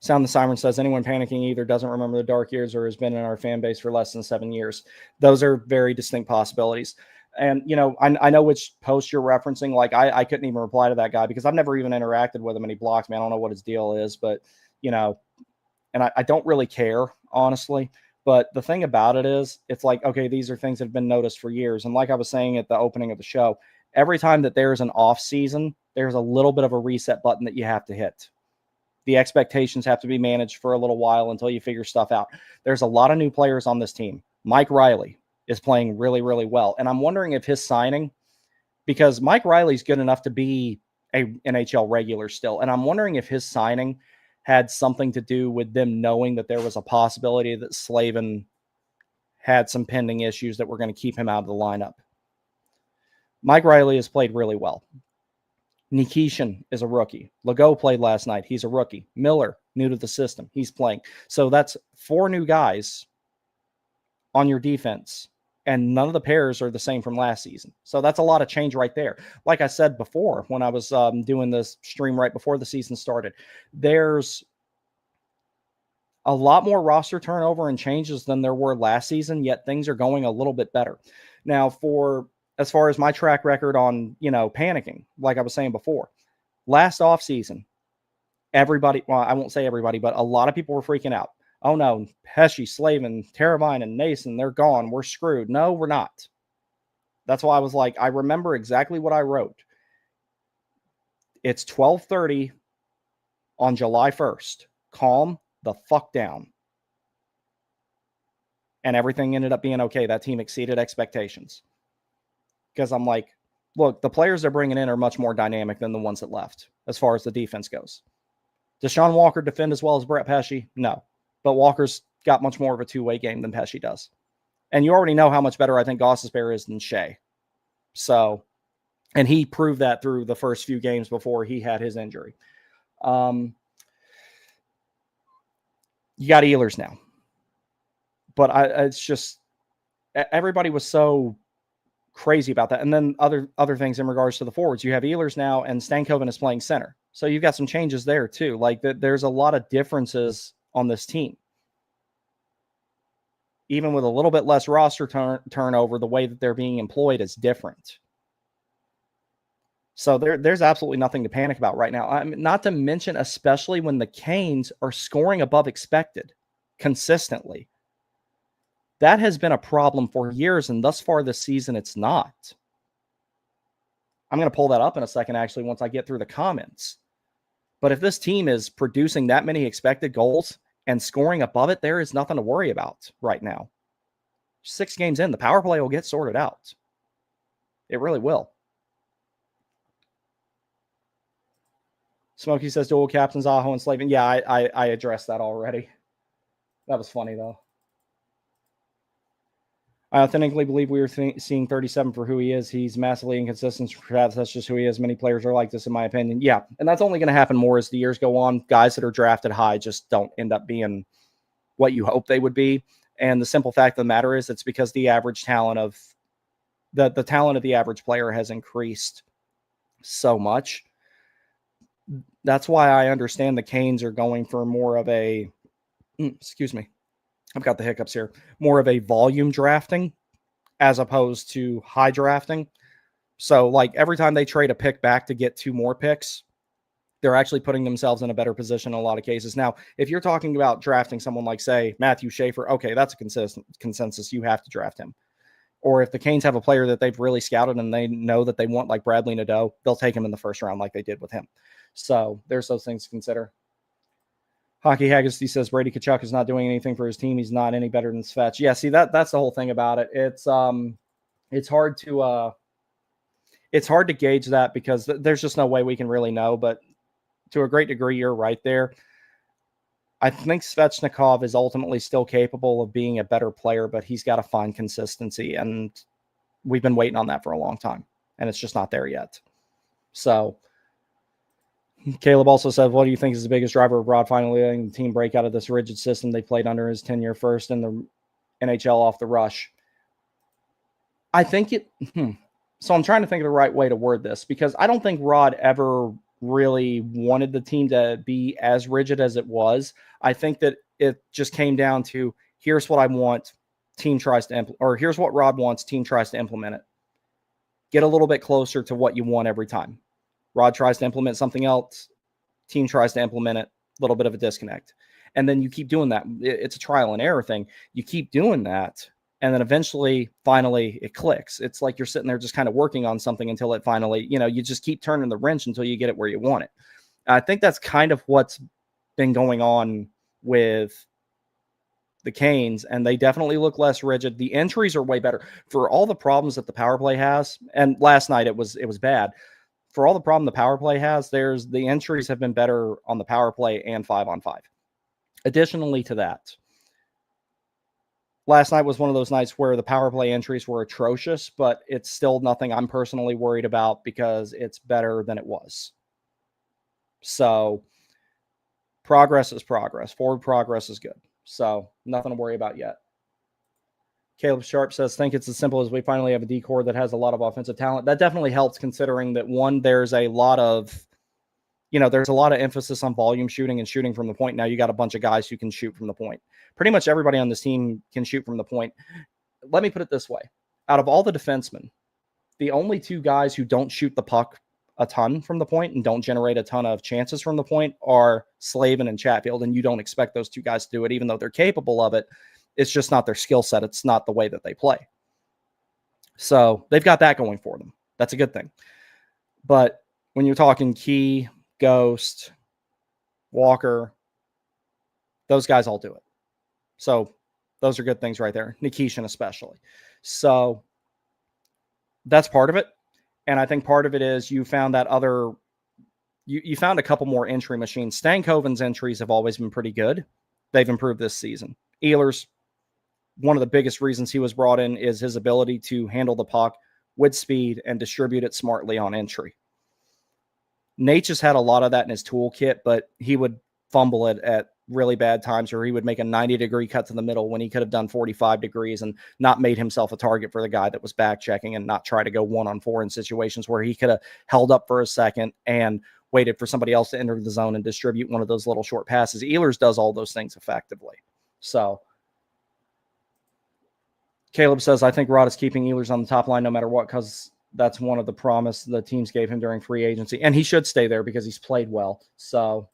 Sound the Siren says, anyone panicking either doesn't remember the dark years or has been in our fan base for less than 7 years. Those are very distinct possibilities. And, I know which post you're referencing. Like, I couldn't even reply to that guy because I've never even interacted with him and he blocks me. I don't know what his deal is, but, and I don't really care, honestly. But the thing about it is, it's like, okay, these are things that have been noticed for years. And like I was saying at the opening of the show, every time that there's an off season, there's a little bit of a reset button that you have to hit. The expectations have to be managed for a little while until you figure stuff out. There's a lot of new players on this team. Mike Riley is playing really, really well. And I'm wondering if his signing, because Mike Riley's good enough to be a NHL regular still. And I'm wondering if his signing had something to do with them knowing that there was a possibility that Slavin had some pending issues that were going to keep him out of the lineup. Mike Riley has played really well. Nikishin is a rookie. Legault played last night. He's a rookie. Miller, new to the system. He's playing. So that's 4 new guys on your defense, and none of the pairs are the same from last season. So that's a lot of change right there. Like I said before, when I was doing this stream right before the season started, there's a lot more roster turnover and changes than there were last season, yet things are going a little bit better. Now, as far as my track record on, panicking, like I was saying before, last offseason, everybody, well, I won't say everybody, but a lot of people were freaking out. Oh no, Pesce, Slavin, Teravainen, and Nason, they're gone. We're screwed. No, we're not. That's why I was like, I remember exactly what I wrote. It's 12:30 on July 1st. Calm the fuck down. And everything ended up being okay. That team exceeded expectations. Because I'm like, look, the players they're bringing in are much more dynamic than the ones that left as far as the defense goes. Does Sean Walker defend as well as Brett Pesce? No. But Walker's got much more of a two-way game than Pesce does. And you already know how much better I think Gostisbehere is than Shea. So, and he proved that through the first few games before he had his injury. You got Ehlers now. But it's just, everybody was so crazy about that. And then other things in regards to the forwards. You have Ehlers now, and Stankoven is playing center. So you've got some changes there too. Like there's a lot of differences on this team. Even with a little bit less roster turnover, the way that they're being employed is different. So there's absolutely nothing to panic about right now. Not to mention, especially when the Canes are scoring above expected consistently. That has been a problem for years, and thus far this season, it's not. I'm going to pull that up in a second, actually, once I get through the comments. But if this team is producing that many expected goals and scoring above it, there is nothing to worry about right now. 6 games in, the power play will get sorted out. It really will. Smokey says dual captains, Aho and Slavin. Yeah, I addressed that already. That was funny, though. I authentically believe we were seeing 37 for who he is. He's massively inconsistent. Perhaps that's just who he is. Many players are like this, in my opinion. Yeah, and that's only going to happen more as the years go on. Guys that are drafted high just don't end up being what you hope they would be. And the simple fact of the matter is it's because the average talent of the talent of the average player has increased so much. That's why I understand the Canes are going for more of a, excuse me, I've got the hiccups here, more of a volume drafting as opposed to high drafting. So like every time they trade a pick back to get 2 more picks, they're actually putting themselves in a better position in a lot of cases. Now, if you're talking about drafting someone like, say, Matthew Schaefer, okay, that's a consensus. You have to draft him. Or if the Canes have a player that they've really scouted and they know that they want, like Bradley Nadeau, they'll take him in the first round like they did with him. So there's those things to consider. Hockey Haggerty says Brady Tkachuk is not doing anything for his team. He's not any better than Svetch. Yeah, see, that's the whole thing about it. It's hard to gauge that because there's just no way we can really know. But to a great degree, you're right there. I think Svechnikov is ultimately still capable of being a better player, but he's got to find consistency. And we've been waiting on that for a long time, and it's just not there yet. So Caleb also said, what do you think is the biggest driver of Rod finally letting the team break out of this rigid system they played under his tenure first in the NHL off the rush? I think so I'm trying to think of the right way to word this because I don't think Rod ever really wanted the team to be as rigid as it was. I think that it just came down to, here's what I want, team tries to implement, or here's what Rod wants, team tries to implement it. Get a little bit closer to what you want every time. Rod tries to implement something else, team tries to implement it, a little bit of a disconnect. And then you keep doing that. It's a trial and error thing. You keep doing that, and then eventually, finally, it clicks. It's like you're sitting there just kind of working on something until it finally, you just keep turning the wrench until you get it where you want it. I think that's kind of what's been going on with the Canes, and they definitely look less rigid. The entries are way better. For all the problems that the power play has, and last night it was bad. For all the problem the power play has, the entries have been better on the power play and 5-on-5. Additionally to that, last night was one of those nights where the power play entries were atrocious, but it's still nothing I'm personally worried about because it's better than it was. So progress is progress. Forward progress is good. So nothing to worry about yet. Caleb Sharp says, think it's as simple as we finally have a D-core that has a lot of offensive talent. That definitely helps considering that, one, there's a lot of emphasis on volume shooting and shooting from the point. Now you got a bunch of guys who can shoot from the point. Pretty much everybody on this team can shoot from the point. Let me put it this way. Out of all the defensemen, the only two guys who don't shoot the puck a ton from the point and don't generate a ton of chances from the point are Slavin and Chatfield, and you don't expect those two guys to do it, even though they're capable of it. It's just not their skill set. It's not the way that they play. So they've got that going for them. That's a good thing. But when you're talking Key, Ghost, Walker, those guys all do it. So those are good things right there. Nikishin especially. So that's part of it. And I think part of it is you found that you found a couple more entry machines. Stankoven's entries have always been pretty good. They've improved this season. Ehlers, one of the biggest reasons he was brought in is his ability to handle the puck with speed and distribute it smartly on entry. Nate just had a lot of that in his toolkit, but he would fumble it at really bad times, or he would make a 90-degree cut to the middle when he could have done 45 degrees and not made himself a target for the guy that was back checking and not try to go 1-on-4 in situations where he could have held up for a second and waited for somebody else to enter the zone and distribute one of those little short passes. Ehlers does all those things effectively. So Caleb says, I think Rod is keeping Ehlers on the top line no matter what, because that's one of the promise the teams gave him during free agency. And he should stay there because he's played well. So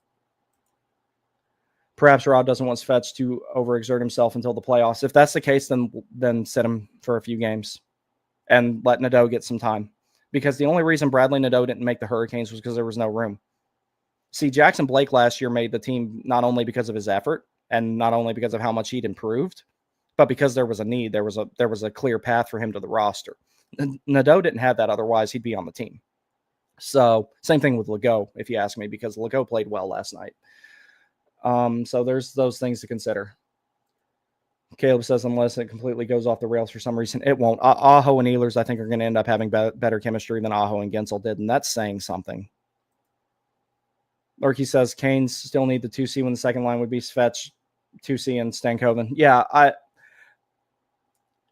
perhaps Rod doesn't want Svetch to overexert himself until the playoffs. If that's the case, then sit him for a few games and let Nadeau get some time. Because the only reason Bradley Nadeau didn't make the Hurricanes was because there was no room. See, Jackson Blake last year made the team not only because of his effort and not only because of how much he'd improved, but because there was a need. There was a clear path for him to the roster. Nadeau didn't have that. Otherwise, he'd be on the team. So same thing with Legault, if you ask me, because Legault played well last night. So there's those things to consider. Caleb says, unless it completely goes off the rails for some reason, it won't. Aho and Ehlers, I think, are going to end up having better chemistry than Aho and Gensel did, and that's saying something. Lurky says, Canes still need the 2C when the second line would be Svetch, 2C, and Stankoven. Yeah,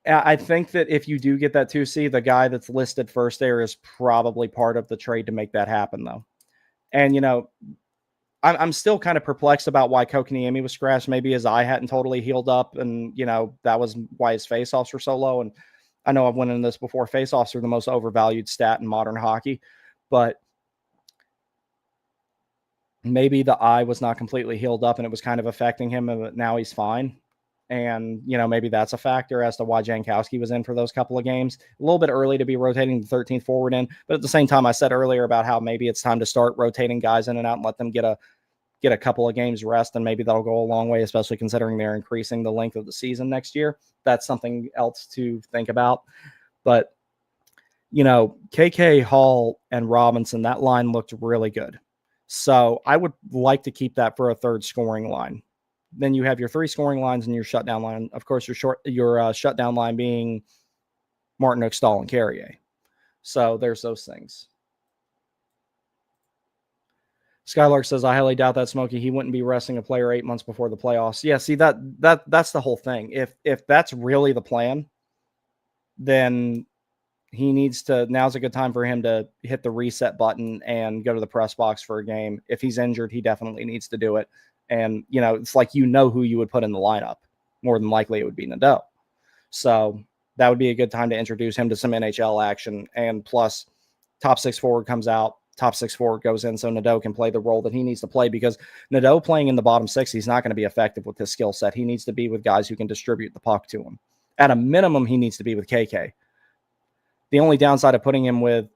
I think that if you do get that 2C, the guy that's listed first there is probably part of the trade to make that happen, though. And, I'm still kind of perplexed about why Kokoniemi was scratched. Maybe his eye hadn't totally healed up, and, that was why his faceoffs were so low. And I know I've went into this before. Faceoffs are the most overvalued stat in modern hockey. But maybe the eye was not completely healed up and it was kind of affecting him, but now he's fine. And, maybe that's a factor as to why Jankowski was in for those couple of games. A little bit early to be rotating the 13th forward in, but at the same time, I said earlier about how maybe it's time to start rotating guys in and out and let them get a couple of games rest, and maybe that'll go a long way, especially considering they're increasing the length of the season next year. That's something else to think about. But, KK, Hall, and Robinson, that line looked really good. So I would like to keep that for a third scoring line. Then you have your 3 scoring lines and your shutdown line. Of course, your shutdown line being Martinook, Stahl, and Carrier. So there's those things. Skylark says, I highly doubt that, Smokey. He wouldn't be resting a player 8 months before the playoffs. Yeah, see, that's the whole thing. If that's really the plan, then he needs to, now's a good time for him to hit the reset button and go to the press box for a game. If he's injured, he definitely needs to do it. And, it's like, who you would put in the lineup. More than likely it would be Nadeau. So that would be a good time to introduce him to some NHL action. And plus, top 6 forward comes out, top 6 forward goes in, so Nadeau can play the role that he needs to play, because Nadeau playing in the bottom 6, he's not going to be effective with his skill set. He needs to be with guys who can distribute the puck to him. At a minimum, he needs to be with KK. The only downside of putting him with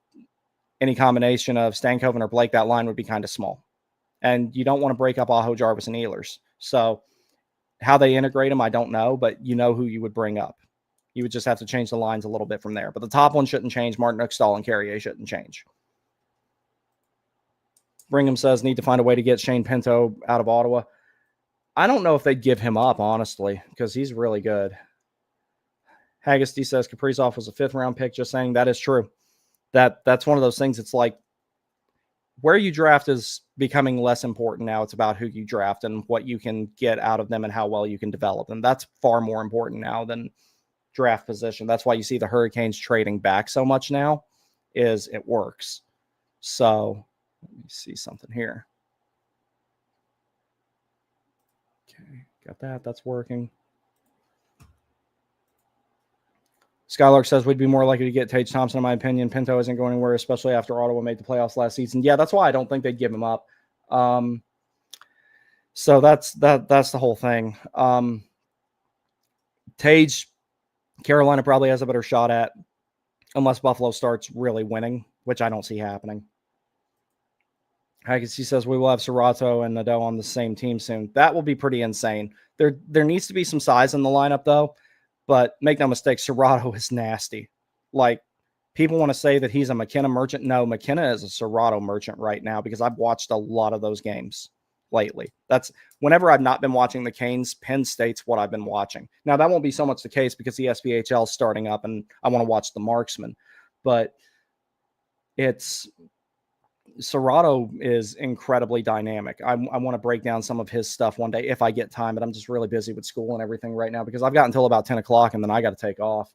any combination of Stankoven or Blake, that line would be kind of small. And you don't want to break up Aho, Jarvis, and Ehlers. So how they integrate them, I don't know, but who you would bring up. You would just have to change the lines a little bit from there. But the top one shouldn't change. Martinook, Stahl, and Carrier shouldn't change. Brigham says, need to find a way to get Shane Pinto out of Ottawa. I don't know if they'd give him up, honestly, because he's really good. Haggerty says Kaprizov was a 5th-round pick. Just saying, that is true. That's one of those things. It's like, where you draft is becoming less important now. It's about who you draft and what you can get out of them and how well you can develop them. That's far more important now than draft position. That's why you see the Hurricanes trading back so much now, is it works. So let me see something here. Okay, got that. That's working. Skylark says we'd be more likely to get Tage Thompson, in my opinion. Pinto isn't going anywhere, especially after Ottawa made the playoffs last season. Yeah, that's why I don't think they'd give him up. So that's the whole thing. Tage, Carolina probably has a better shot at, unless Buffalo starts really winning, which I don't see happening. He says we will have Serato and Nadeau on the same team soon. That will be pretty insane. There needs to be some size in the lineup, though. But make no mistake, Serato is nasty. Like, people want to say that he's a McKenna merchant. No, McKenna is a Serato merchant right now, because I've watched a lot of those games lately. That's whenever I've not been watching the Canes, Penn State's what I've been watching. Now, that won't be so much the case because the SPHL is starting up and I want to watch the marksman. But Serato is incredibly dynamic. I want to break down some of his stuff one day if I get time, but I'm just really busy with school and everything right now because I've got until about 10 o'clock and then I got to take off.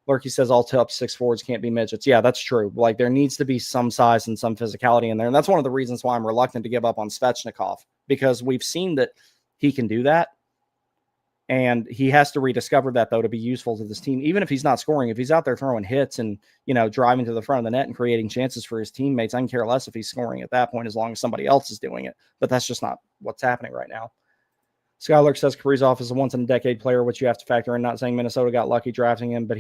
Lurky says all top 6 forwards can't be midgets. Yeah, that's true. Like, there needs to be some size and some physicality in there. And that's one of the reasons why I'm reluctant to give up on Svechnikov, because we've seen that he can do that. And he has to rediscover that, though, to be useful to this team. Even if he's not scoring, if he's out there throwing hits and, driving to the front of the net and creating chances for his teammates, I can care less if he's scoring at that point as long as somebody else is doing it. But that's just not what's happening right now. Skylark says Kaprizov is a once-in-a-decade player, which you have to factor in. Not saying Minnesota got lucky drafting him, but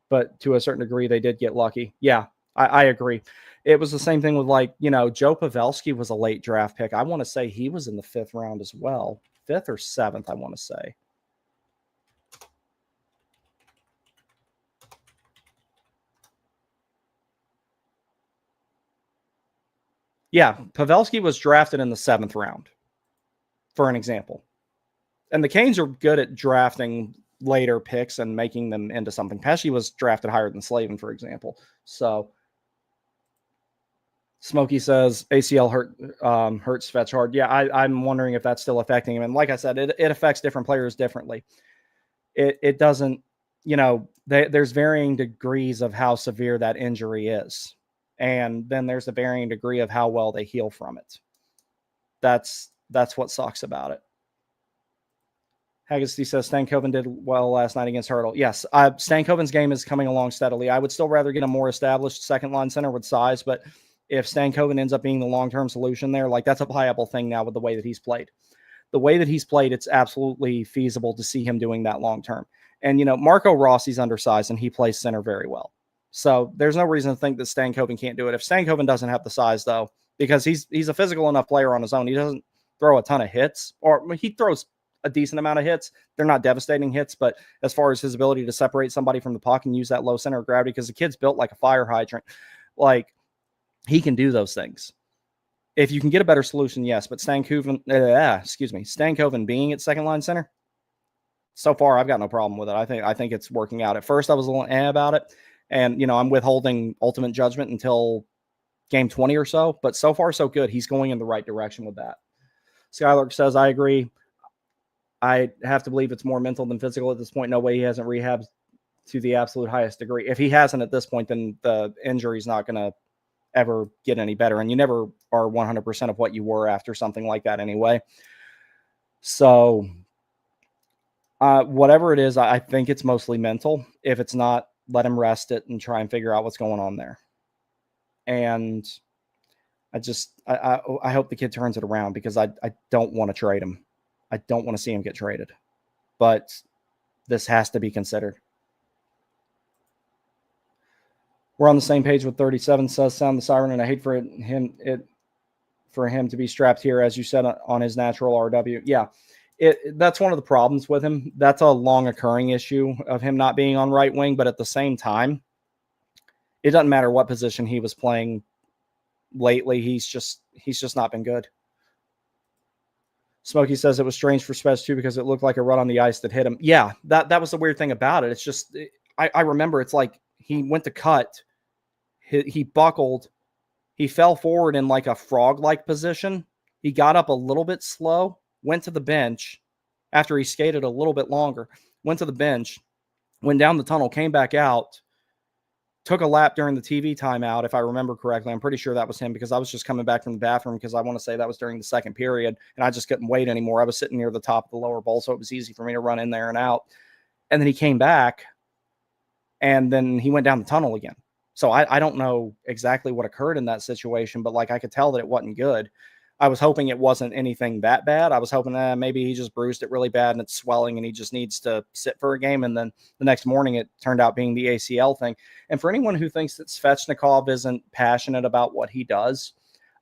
but to a certain degree, they did get lucky. Yeah, I agree. It was the same thing with, Joe Pavelski was a late draft pick. I want to say he was in the 5th round as well. 5th or 7th, I want to say. Yeah, Pavelski was drafted in the 7th round, for an example. And the Canes are good at drafting later picks and making them into something. Pesce was drafted higher than Slavin, for example. So Smokey says ACL hurts Svetch hard. Yeah, I'm wondering if that's still affecting him. And like I said, it affects different players differently. It doesn't, there's varying degrees of how severe that injury is. And then there's a varying degree of how well they heal from it. That's what sucks about it. Haggerty says Stankoven did well last night against Hurdle. Yes, Stankoven's game is coming along steadily. I would still rather get a more established second-line center with size, but if Stankoven ends up being the long-term solution there, like that's a viable thing now with the way that he's played. The way that he's played, it's absolutely feasible to see him doing that long-term. And, Marco Rossi's undersized and he plays center very well. So there's no reason to think that Stankoven can't do it. If Stankoven doesn't have the size, though, because he's a physical enough player on his own, he doesn't throw a ton of hits, or he throws a decent amount of hits. They're not devastating hits, but as far as his ability to separate somebody from the puck and use that low center of gravity, because the kid's built like a fire hydrant, like he can do those things. If you can get a better solution, yes, but Stankoven being at second line center, so far I've got no problem with it. I think it's working out. At first I was a little about it, and I'm withholding ultimate judgment until game 20 or so, but so far so good. He's going in the right direction with that. Skylark says, I agree. I have to believe it's more mental than physical at this point. No way he hasn't rehabbed to the absolute highest degree. If he hasn't at this point, then the injury's not going to ever get any better. And you never are 100% of what you were after something like that anyway. So whatever it is, I think it's mostly mental. If it's not, let him rest it and try and figure out what's going on there. And I hope the kid turns it around, because I don't want to trade him. I don't want to see him get traded, but this has to be considered. We're on the same page with 37, says sound the siren, and I hate for him to be strapped here, as you said, on his natural RW. Yeah, that's one of the problems with him. That's a long occurring issue of him not being on right wing, but at the same time, it doesn't matter what position he was playing lately. He's just not been good. Smokey says it was strange for Spez too, because it looked like a run on the ice that hit him. Yeah, that was the weird thing about it. It's just, I remember it's like he went to cut, he buckled, he fell forward in like a frog-like position. He got up a little bit slow, went to the bench after he skated a little bit longer, went to the bench, went down the tunnel, came back out, took a lap during the TV timeout, if I remember correctly. I'm pretty sure that was him, because I was just coming back from the bathroom, because I want to say that was during the second period, and I just couldn't wait anymore. I was sitting near the top of the lower bowl, so it was easy for me to run in there and out. And then he came back, and then he went down the tunnel again. So I don't know exactly what occurred in that situation, but like I could tell that it wasn't good. I was hoping it wasn't anything that bad. I was hoping maybe he just bruised it really bad and it's swelling and he just needs to sit for a game. And then the next morning it turned out being the ACL thing. And for anyone who thinks that Svechnikov isn't passionate about what he does,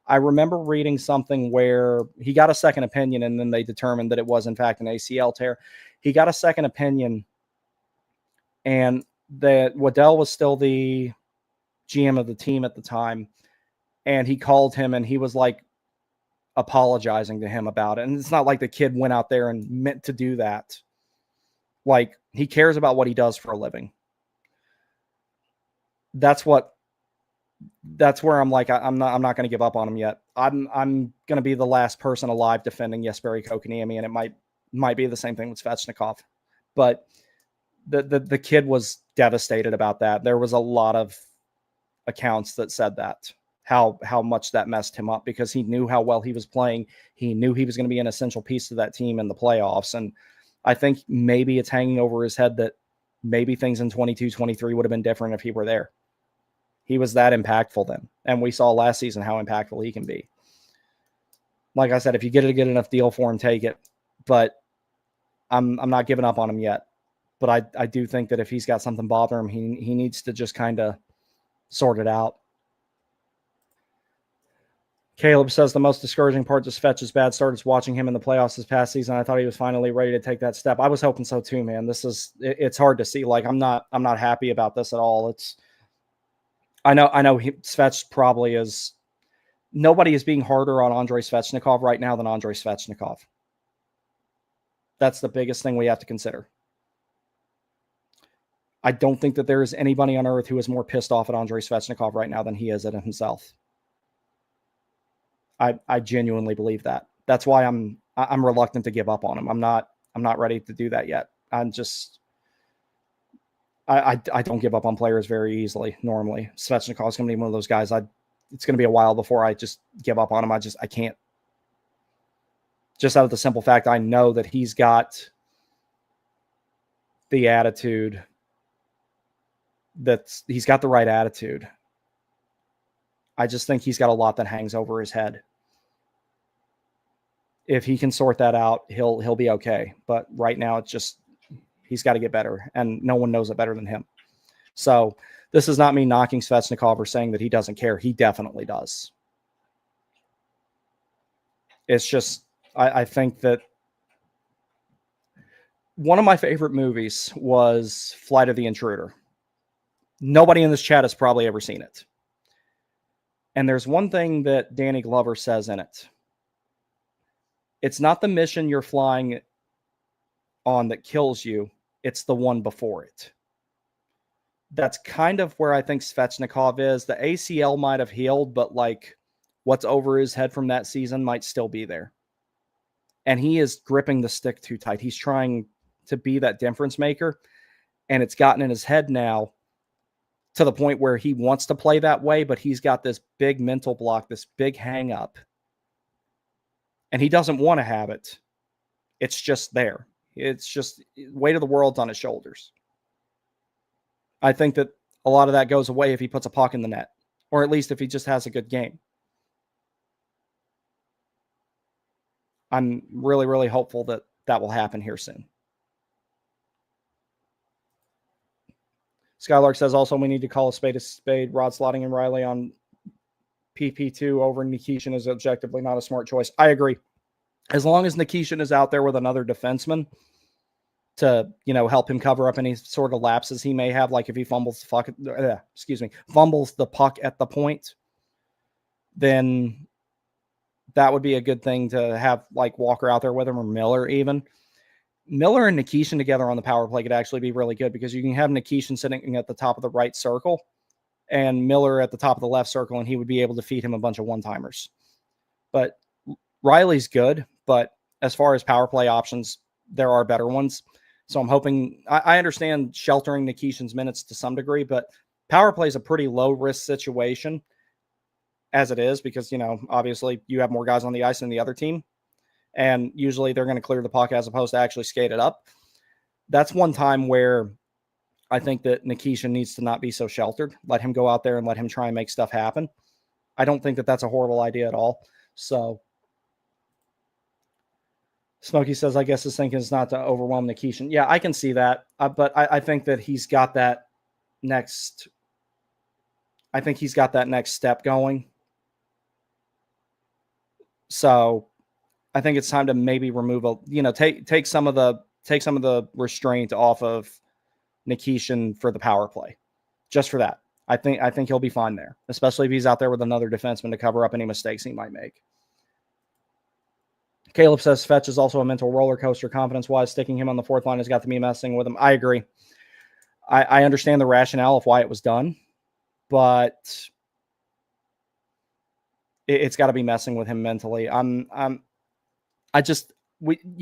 I remember reading something where he got a second opinion and then they determined that it was in fact an ACL tear. He got a second opinion, and that Waddell was still the GM of the team at the time. And he called him and he was like apologizing to him about it. And it's not like the kid went out there and meant to do that. Like, he cares about what he does for a living. That's where I'm like, I'm not going to give up on him yet. I'm going to be the last person alive defending Jesperi Kotkaniemi, and it might be the same thing with Svechnikov. But the kid was devastated about that. There was a lot of accounts that said that, how much that messed him up, because he knew how well he was playing. He knew he was going to be an essential piece to that team in the playoffs. And I think maybe it's hanging over his head that maybe things in 22-23 would have been different if he were there. He was that impactful then. And we saw last season how impactful he can be. Like I said, if you get a good enough deal for him, take it. But I'm not giving up on him yet. But I do think that if he's got something bothering him, he needs to just kind of sort it out. Caleb says the most discouraging part to Svetch's bad start is watching him in the playoffs this past season. I thought he was finally ready to take that step. I was hoping so too, man. It's hard to see. Like, I'm not happy about this at all. I know Svetch probably is. Nobody is being harder on Andrei Svechnikov right now than Andrei Svechnikov. That's the biggest thing we have to consider. I don't think that there is anybody on earth who is more pissed off at Andrei Svechnikov right now than he is at himself. I genuinely believe that. That's why I'm reluctant to give up on him. I'm not ready to do that yet. I don't give up on players very easily normally. Svechnikov is going to be one of those guys. It's going to be a while before I just give up on him. I can't. Just out of the simple fact, I know that he's got the attitude. He's got the right attitude. I just think he's got a lot that hangs over his head. If he can sort that out, he'll be okay. But right now, it's just he's got to get better, and no one knows it better than him. So this is not me knocking Svechnikov or saying that he doesn't care. He definitely does. It's just I think that one of my favorite movies was Flight of the Intruder. Nobody in this chat has probably ever seen it. And there's one thing that Danny Glover says in it. It's not the mission you're flying on that kills you. It's the one before it. That's kind of where I think Svechnikov is. The ACL might have healed, but like what's over his head from that season might still be there. And he is gripping the stick too tight. He's trying to be that difference maker. And it's gotten in his head now to the point where he wants to play that way, but he's got this big mental block, this big hang up. And he doesn't want to have it. It's just there. It's just weight of the world's on his shoulders. I think that a lot of that goes away if he puts a puck in the net, or at least if he just has a good game. I'm really, really hopeful that that will happen here soon. Skylark says also we need to call a spade a spade. Rod Slotting and Riley on PP2 over Nikishin is objectively not a smart choice. I agree. As long as Nikishin is out there with another defenseman to, help him cover up any sort of lapses he may have, like if he fumbles the puck at the point, then that would be a good thing to have, like Walker out there with him, or Miller even. Miller and Nikishin together on the power play could actually be really good, because you can have Nikishin sitting at the top of the right circle and Miller at the top of the left circle, and he would be able to feed him a bunch of one-timers. But Riley's good, but as far as power play options, there are better ones. So I'm hoping, I understand sheltering Nikishin's minutes to some degree, but power play is a pretty low-risk situation as it is, because, obviously you have more guys on the ice than the other team. And usually they're going to clear the puck as opposed to actually skate it up. That's one time where I think that Nikishin needs to not be so sheltered. Let him go out there and let him try and make stuff happen. I don't think that that's a horrible idea at all. So Smokey says, I guess his thinking is not to overwhelm Nikishin. Yeah, I can see that. But I think that he's got that next step going. So I think it's time to maybe remove take some of the restraint off of Nikishin for the power play, just for that. I think he'll be fine there, especially if he's out there with another defenseman to cover up any mistakes he might make. Caleb says Fetch is also a mental roller coaster confidence-wise. Sticking him on the fourth line has got to be messing with him. I agree. I understand the rationale of why it was done, but it's got to be messing with him mentally. You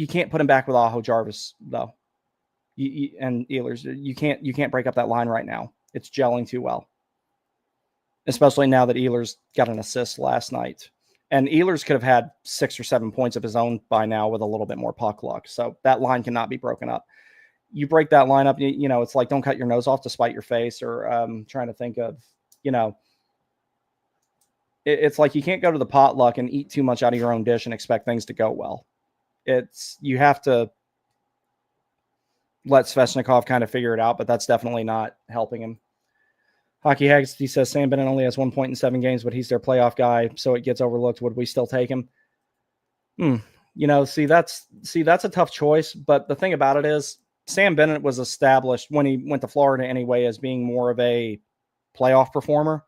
can't put him back with Aho Jarvis though. And Ehlers, you can't break up that line right now. It's gelling too well, especially now that Ehlers got an assist last night. And Ehlers could have had 6 or 7 points of his own by now with a little bit more puck luck. So that line cannot be broken up. You break that line up, it's like don't cut your nose off to spite your face, or trying to think of, it's like you can't go to the potluck and eat too much out of your own dish and expect things to go well. You have to let Svechnikov kind of figure it out, but that's definitely not helping him. Hockey Hags, he says Sam Bennett only has 1 point in 7 games, but he's their playoff guy, so it gets overlooked. Would we still take him? That's a tough choice, but the thing about it is Sam Bennett was established when he went to Florida anyway as being more of a playoff performer.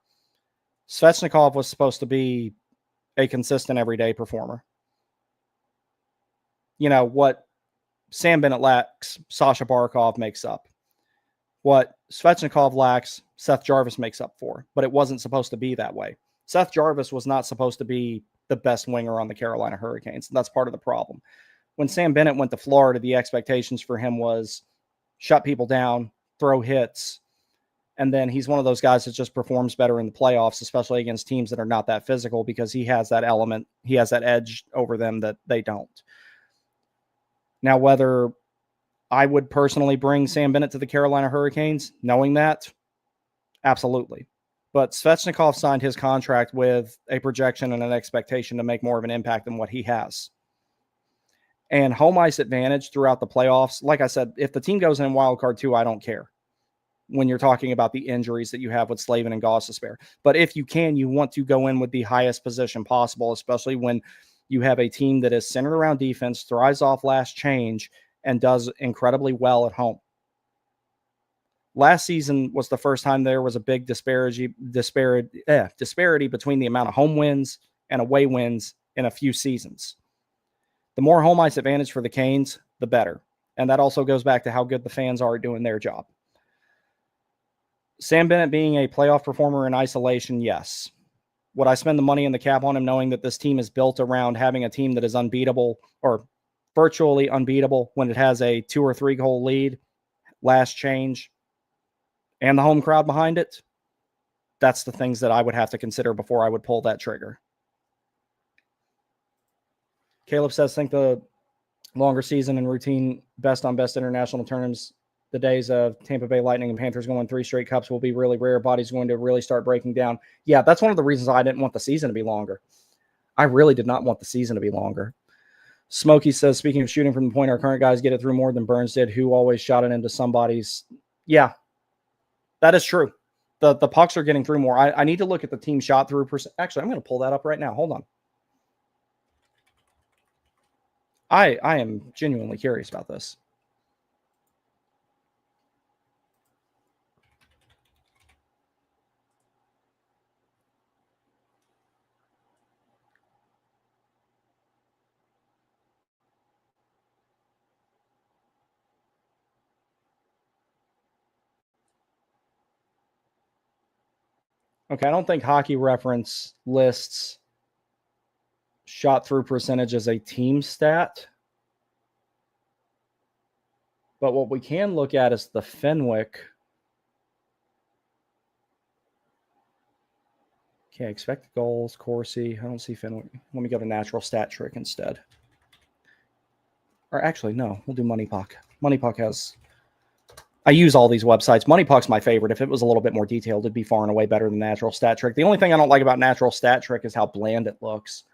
Svechnikov was supposed to be a consistent everyday performer. What Sam Bennett lacks, Sasha Barkov makes up. What Svechnikov lacks, Seth Jarvis makes up for. But it wasn't supposed to be that way. Seth Jarvis was not supposed to be the best winger on the Carolina Hurricanes. That's part of the problem. When Sam Bennett went to Florida, the expectations for him was shut people down, throw hits, and then he's one of those guys that just performs better in the playoffs, especially against teams that are not that physical, because he has that element, he has that edge over them that they don't. Now, whether I would personally bring Sam Bennett to the Carolina Hurricanes, knowing that, absolutely. But Svechnikov signed his contract with a projection and an expectation to make more of an impact than what he has. And home ice advantage throughout the playoffs, like I said, if the team goes in wild card 2, I don't care when you're talking about the injuries that you have with Slavin and Gostisbehere. But if you can, you want to go in with the highest position possible, especially when you have a team that is centered around defense, thrives off last change, and does incredibly well at home. Last season was the first time there was a big disparity between the amount of home wins and away wins in a few seasons. The more home ice advantage for the Canes, the better. And that also goes back to how good the fans are doing their job. Sam Bennett being a playoff performer in isolation, yes. Would I spend the money and the cap on him knowing that this team is built around having a team that is unbeatable or virtually unbeatable when it has a 2 or 3 goal lead, last change, and the home crowd behind it? That's the things that I would have to consider before I would pull that trigger. Caleb says, think the longer season and routine best on best international tournaments, the days of Tampa Bay Lightning and Panthers going 3 straight cups will be really rare. Body's going to really start breaking down. Yeah, that's one of the reasons I didn't want the season to be longer. I really did not want the season to be longer. Smokey says, speaking of shooting from the point, our current guys get it through more than Burns did, who always shot it into somebody's. Yeah, that is true. The pucks are getting through more. I need to look at the team shot through percent. Actually, I'm going to pull that up right now. Hold on. I am genuinely curious about this. Okay, I don't think Hockey Reference lists shot through percentage as a team stat. But what we can look at is the Fenwick. Okay, expected goals, Corsi. I don't see Fenwick. Let me go to natural stat trick instead. Or actually, no, we'll do Money Puck. Money Puck has... I use all these websites. Money Puck's my favorite. If it was a little bit more detailed, it'd be far and away better than Natural Stat Trick. The only thing I don't like about Natural Stat Trick is how bland it looks.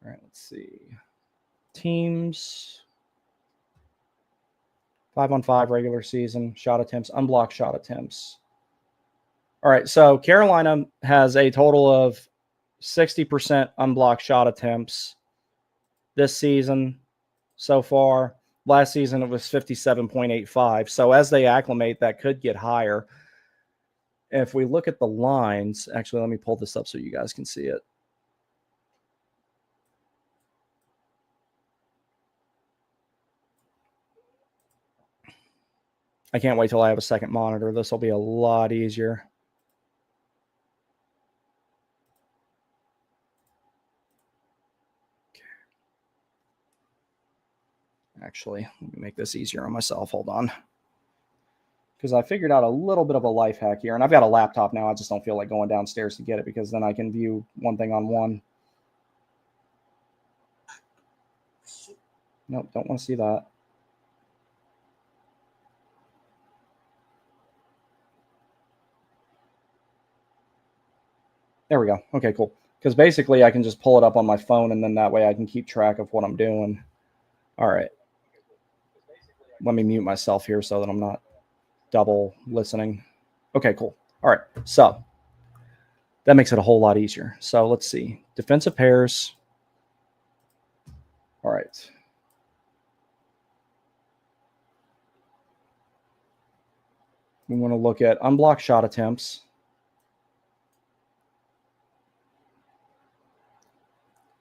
All right, let's see. Teams. 5-on-5 regular season, shot attempts, unblocked shot attempts. All right, so Carolina has a total of 60% unblocked shot attempts this season so far. Last season, it was 57.85. So as they acclimate, that could get higher. If we look at the lines, actually, let me pull this up so you guys can see it. I can't wait till I have a second monitor. This will be a lot easier. Actually, let me make this easier on myself. Hold on. Because I figured out a little bit of a life hack here. And I've got a laptop now. I just don't feel like going downstairs to get it because then I can view one thing on one. Nope, don't want to see that. There we go. Okay, cool. Because basically I can just pull it up on my phone and then that way I can keep track of what I'm doing. All right. Let me mute myself here so that I'm not double listening. Okay, cool. All right. So that makes it a whole lot easier. So let's see. Defensive pairs. All right. We want to look at unblocked shot attempts.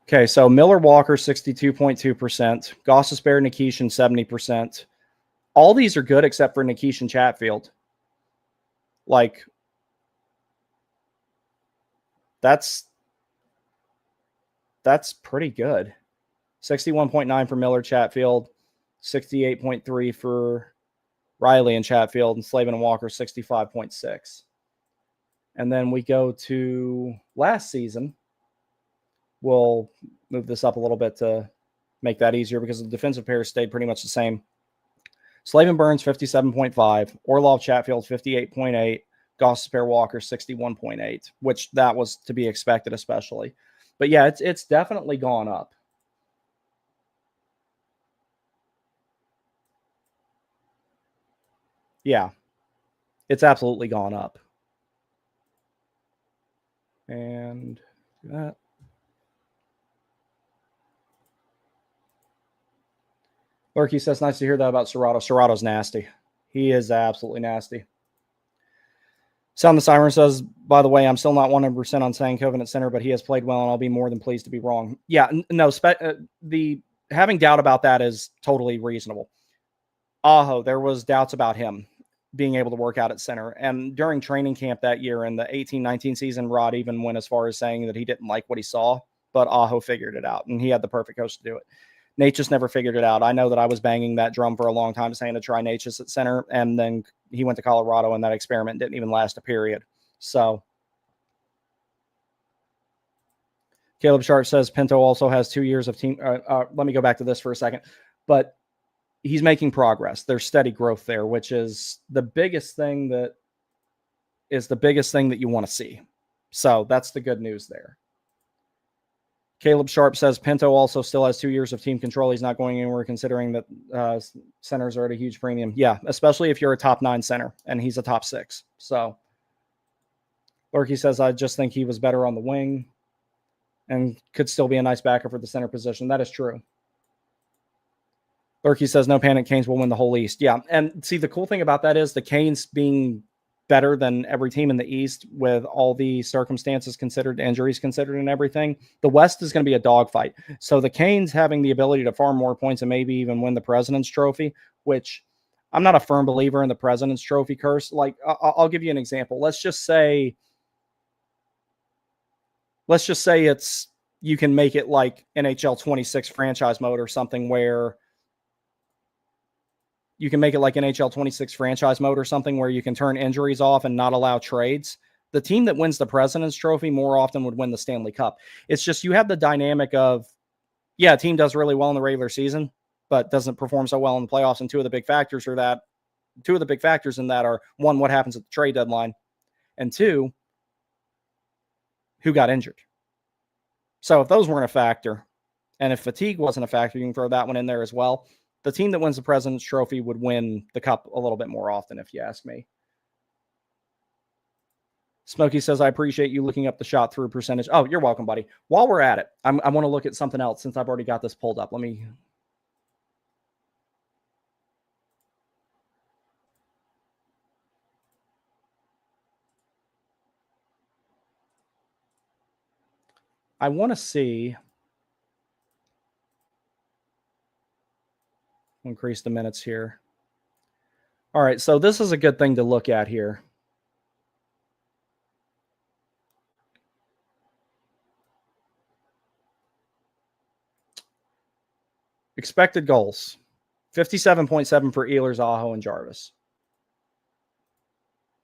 Okay, so Miller Walker, 62.2%. Gostisbehere, Nikishin, 70%. All these are good except for Nikishin Chatfield. Like, that's pretty good. 61.9 for Miller Chatfield, 68.3 for Riley and Chatfield, and Slavin and Walker, 65.6. And then we go to last season. We'll move this up a little bit to make that easier because the defensive pairs stayed pretty much the same. Slavin Burns, 57.5. Orlov Chatfield, 58.8. Gostisbehere Walker 61.8, which that was to be expected, especially. But yeah, it's definitely gone up. Yeah, it's absolutely gone up. And that. Lurky says, nice to hear that about Serrato. Serrato's nasty. He is absolutely nasty. Sound the Siren says, by the way, I'm still not 100% on saying Covenant Center, but he has played well, and I'll be more than pleased to be wrong. Yeah, no, the having doubt about that is totally reasonable. Aho, there was doubts about him being able to work out at center. And during training camp that year in the 18-19 season, Rod even went as far as saying that he didn't like what he saw, but Aho figured it out, and he had the perfect coach to do it. Nate just never figured it out. I know that I was banging that drum for a long time saying to try Natchez at center, and then he went to Colorado, and that experiment didn't even last a period. So Caleb Sharp says Pinto also has 2 years of team. Let me go back to this for a second. But he's making progress. There's steady growth there, which is the biggest thing that you want to see. So that's the good news there. Caleb Sharp says Pinto also still has 2 years of team control. He's not going anywhere, considering that centers are at a huge premium. Yeah, especially if you're a top 9 center, and he's a top 6. So Lurky says, I just think he was better on the wing and could still be a nice backer for the center position. That is true. Lurky says, no panic, Canes will win the whole East. Yeah, and see, the cool thing about that is the Canes being better than every team in the East with all the circumstances considered, injuries considered, and everything. The West is going to be a dogfight. So the Canes having the ability to farm more points and maybe even win the President's Trophy, which I'm not a firm believer in the President's Trophy curse. Like, I'll give you an example. Let's just say it's, you can make it like NHL 26 franchise mode or something, where you can make it like NHL 26 franchise mode or something where you can turn injuries off and not allow trades. The team that wins the President's Trophy more often would win the Stanley Cup. It's just, you have the dynamic of, yeah, a team does really well in the regular season, but doesn't perform so well in the playoffs. And two of the big factors in that are, one, what happens at the trade deadline, and two, who got injured. So if those weren't a factor, and if fatigue wasn't a factor, you can throw that one in there as well. The team that wins the President's Trophy would win the cup a little bit more often, if you ask me. Smokey says, I appreciate you looking up the shot through percentage. Oh, you're welcome, buddy. While we're at it, I want to look at something else since I've already got this pulled up. I want to see. Increase the minutes here. All right, so this is a good thing to look at here. Expected goals, 57.7 for Ehlers, Aho, and Jarvis.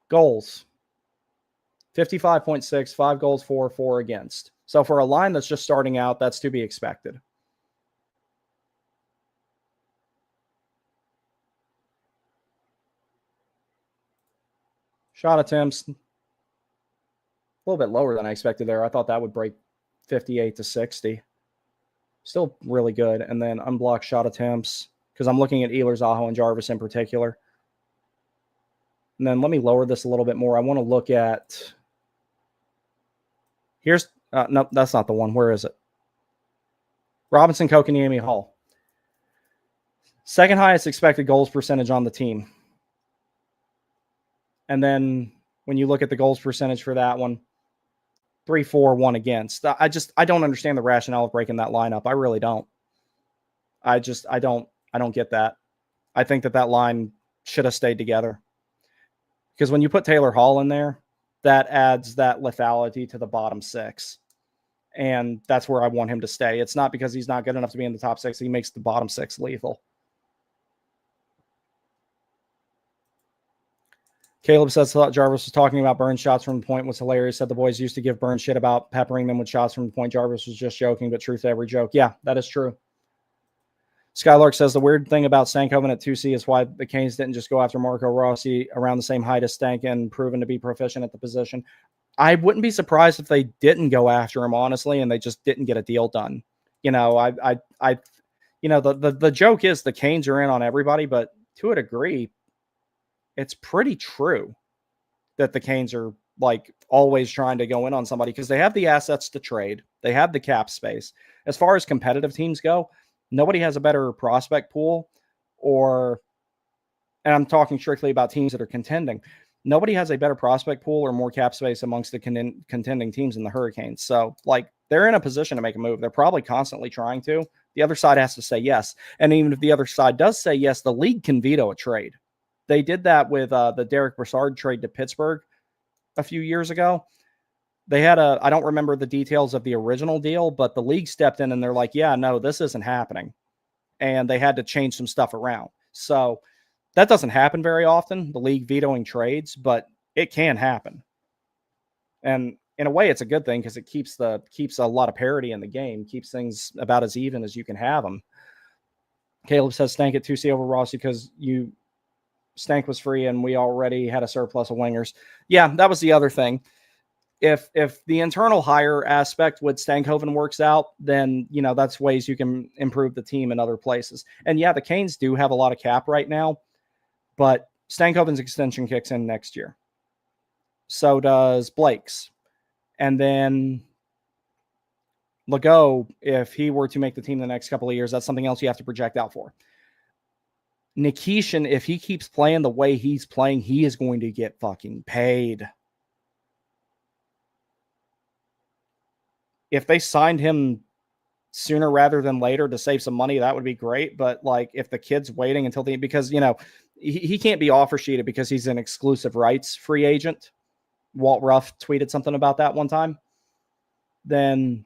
Goals, 55.6, 5 goals for, 4 against. So for a line that's just starting out, that's to be expected. Shot attempts, a little bit lower than I expected there. I thought that would break 58 to 60. Still really good. And then unblocked shot attempts, because I'm looking at Ehlers, Aho, and Jarvis in particular. And then let me lower this a little bit more. I want to look at... Here's... no, that's not the one. Where is it? Robinson, Kotkaniemi, Hall. Second highest expected goals percentage on the team. And then when you look at the goals percentage for that one, 3-4-1 against. I don't understand the rationale of breaking that lineup. I really don't. I don't get that. I think that line should have stayed together. Because when you put Taylor Hall in there, that adds that lethality to the bottom 6. And that's where I want him to stay. It's not because he's not good enough to be in the top 6. He makes the bottom 6 lethal. Caleb says, thought Jarvis was talking about Burns shots from the point was hilarious. Said the boys used to give Burns shit about peppering them with shots from the point. Jarvis was just joking, but truth to every joke. Yeah, that is true. Skylark says the weird thing about Stankoven at 2C is why the Canes didn't just go after Marco Rossi around the same height as Stank and proven to be proficient at the position. I wouldn't be surprised if they didn't go after him, honestly, and they just didn't get a deal done. You know, the joke is the Canes are in on everybody, but to a degree, it's pretty true that the Canes are like always trying to go in on somebody because they have the assets to trade. They have the cap space. As far as competitive teams go, nobody has a better prospect pool and I'm talking strictly about teams that are contending. Nobody has a better prospect pool or more cap space amongst the contending teams in the Hurricanes. So like they're in a position to make a move. They're probably constantly trying to. The other side has to say yes. And even if the other side does say yes, the league can veto a trade. They did that with the Derek Brassard trade to Pittsburgh a few years ago. They had I don't remember the details of the original deal, but the league stepped in and they're like, yeah, no, this isn't happening. And they had to change some stuff around. So that doesn't happen very often, the league vetoing trades, but it can happen. And in a way, it's a good thing because it keeps a lot of parity in the game, keeps things about as even as you can have them. Caleb says Stank at 2C over Rossi because Stank was free and we already had a surplus of wingers. Yeah, that was the other thing. If the internal hire aspect with Stankoven works out, then, you know, that's ways you can improve the team in other places. And yeah, the Canes do have a lot of cap right now, but Stankoven's extension kicks in next year. So does Blake's. And then Legault, if he were to make the team the next couple of years, that's something else you have to project out for. Nikishin, if he keeps playing the way he's playing, he is going to get fucking paid. If they signed him sooner rather than later to save some money, that would be great. But like if the kid's waiting until because, you know, he can't be offer sheeted because he's an exclusive rights free agent. Walt Ruff tweeted something about that one time. Then,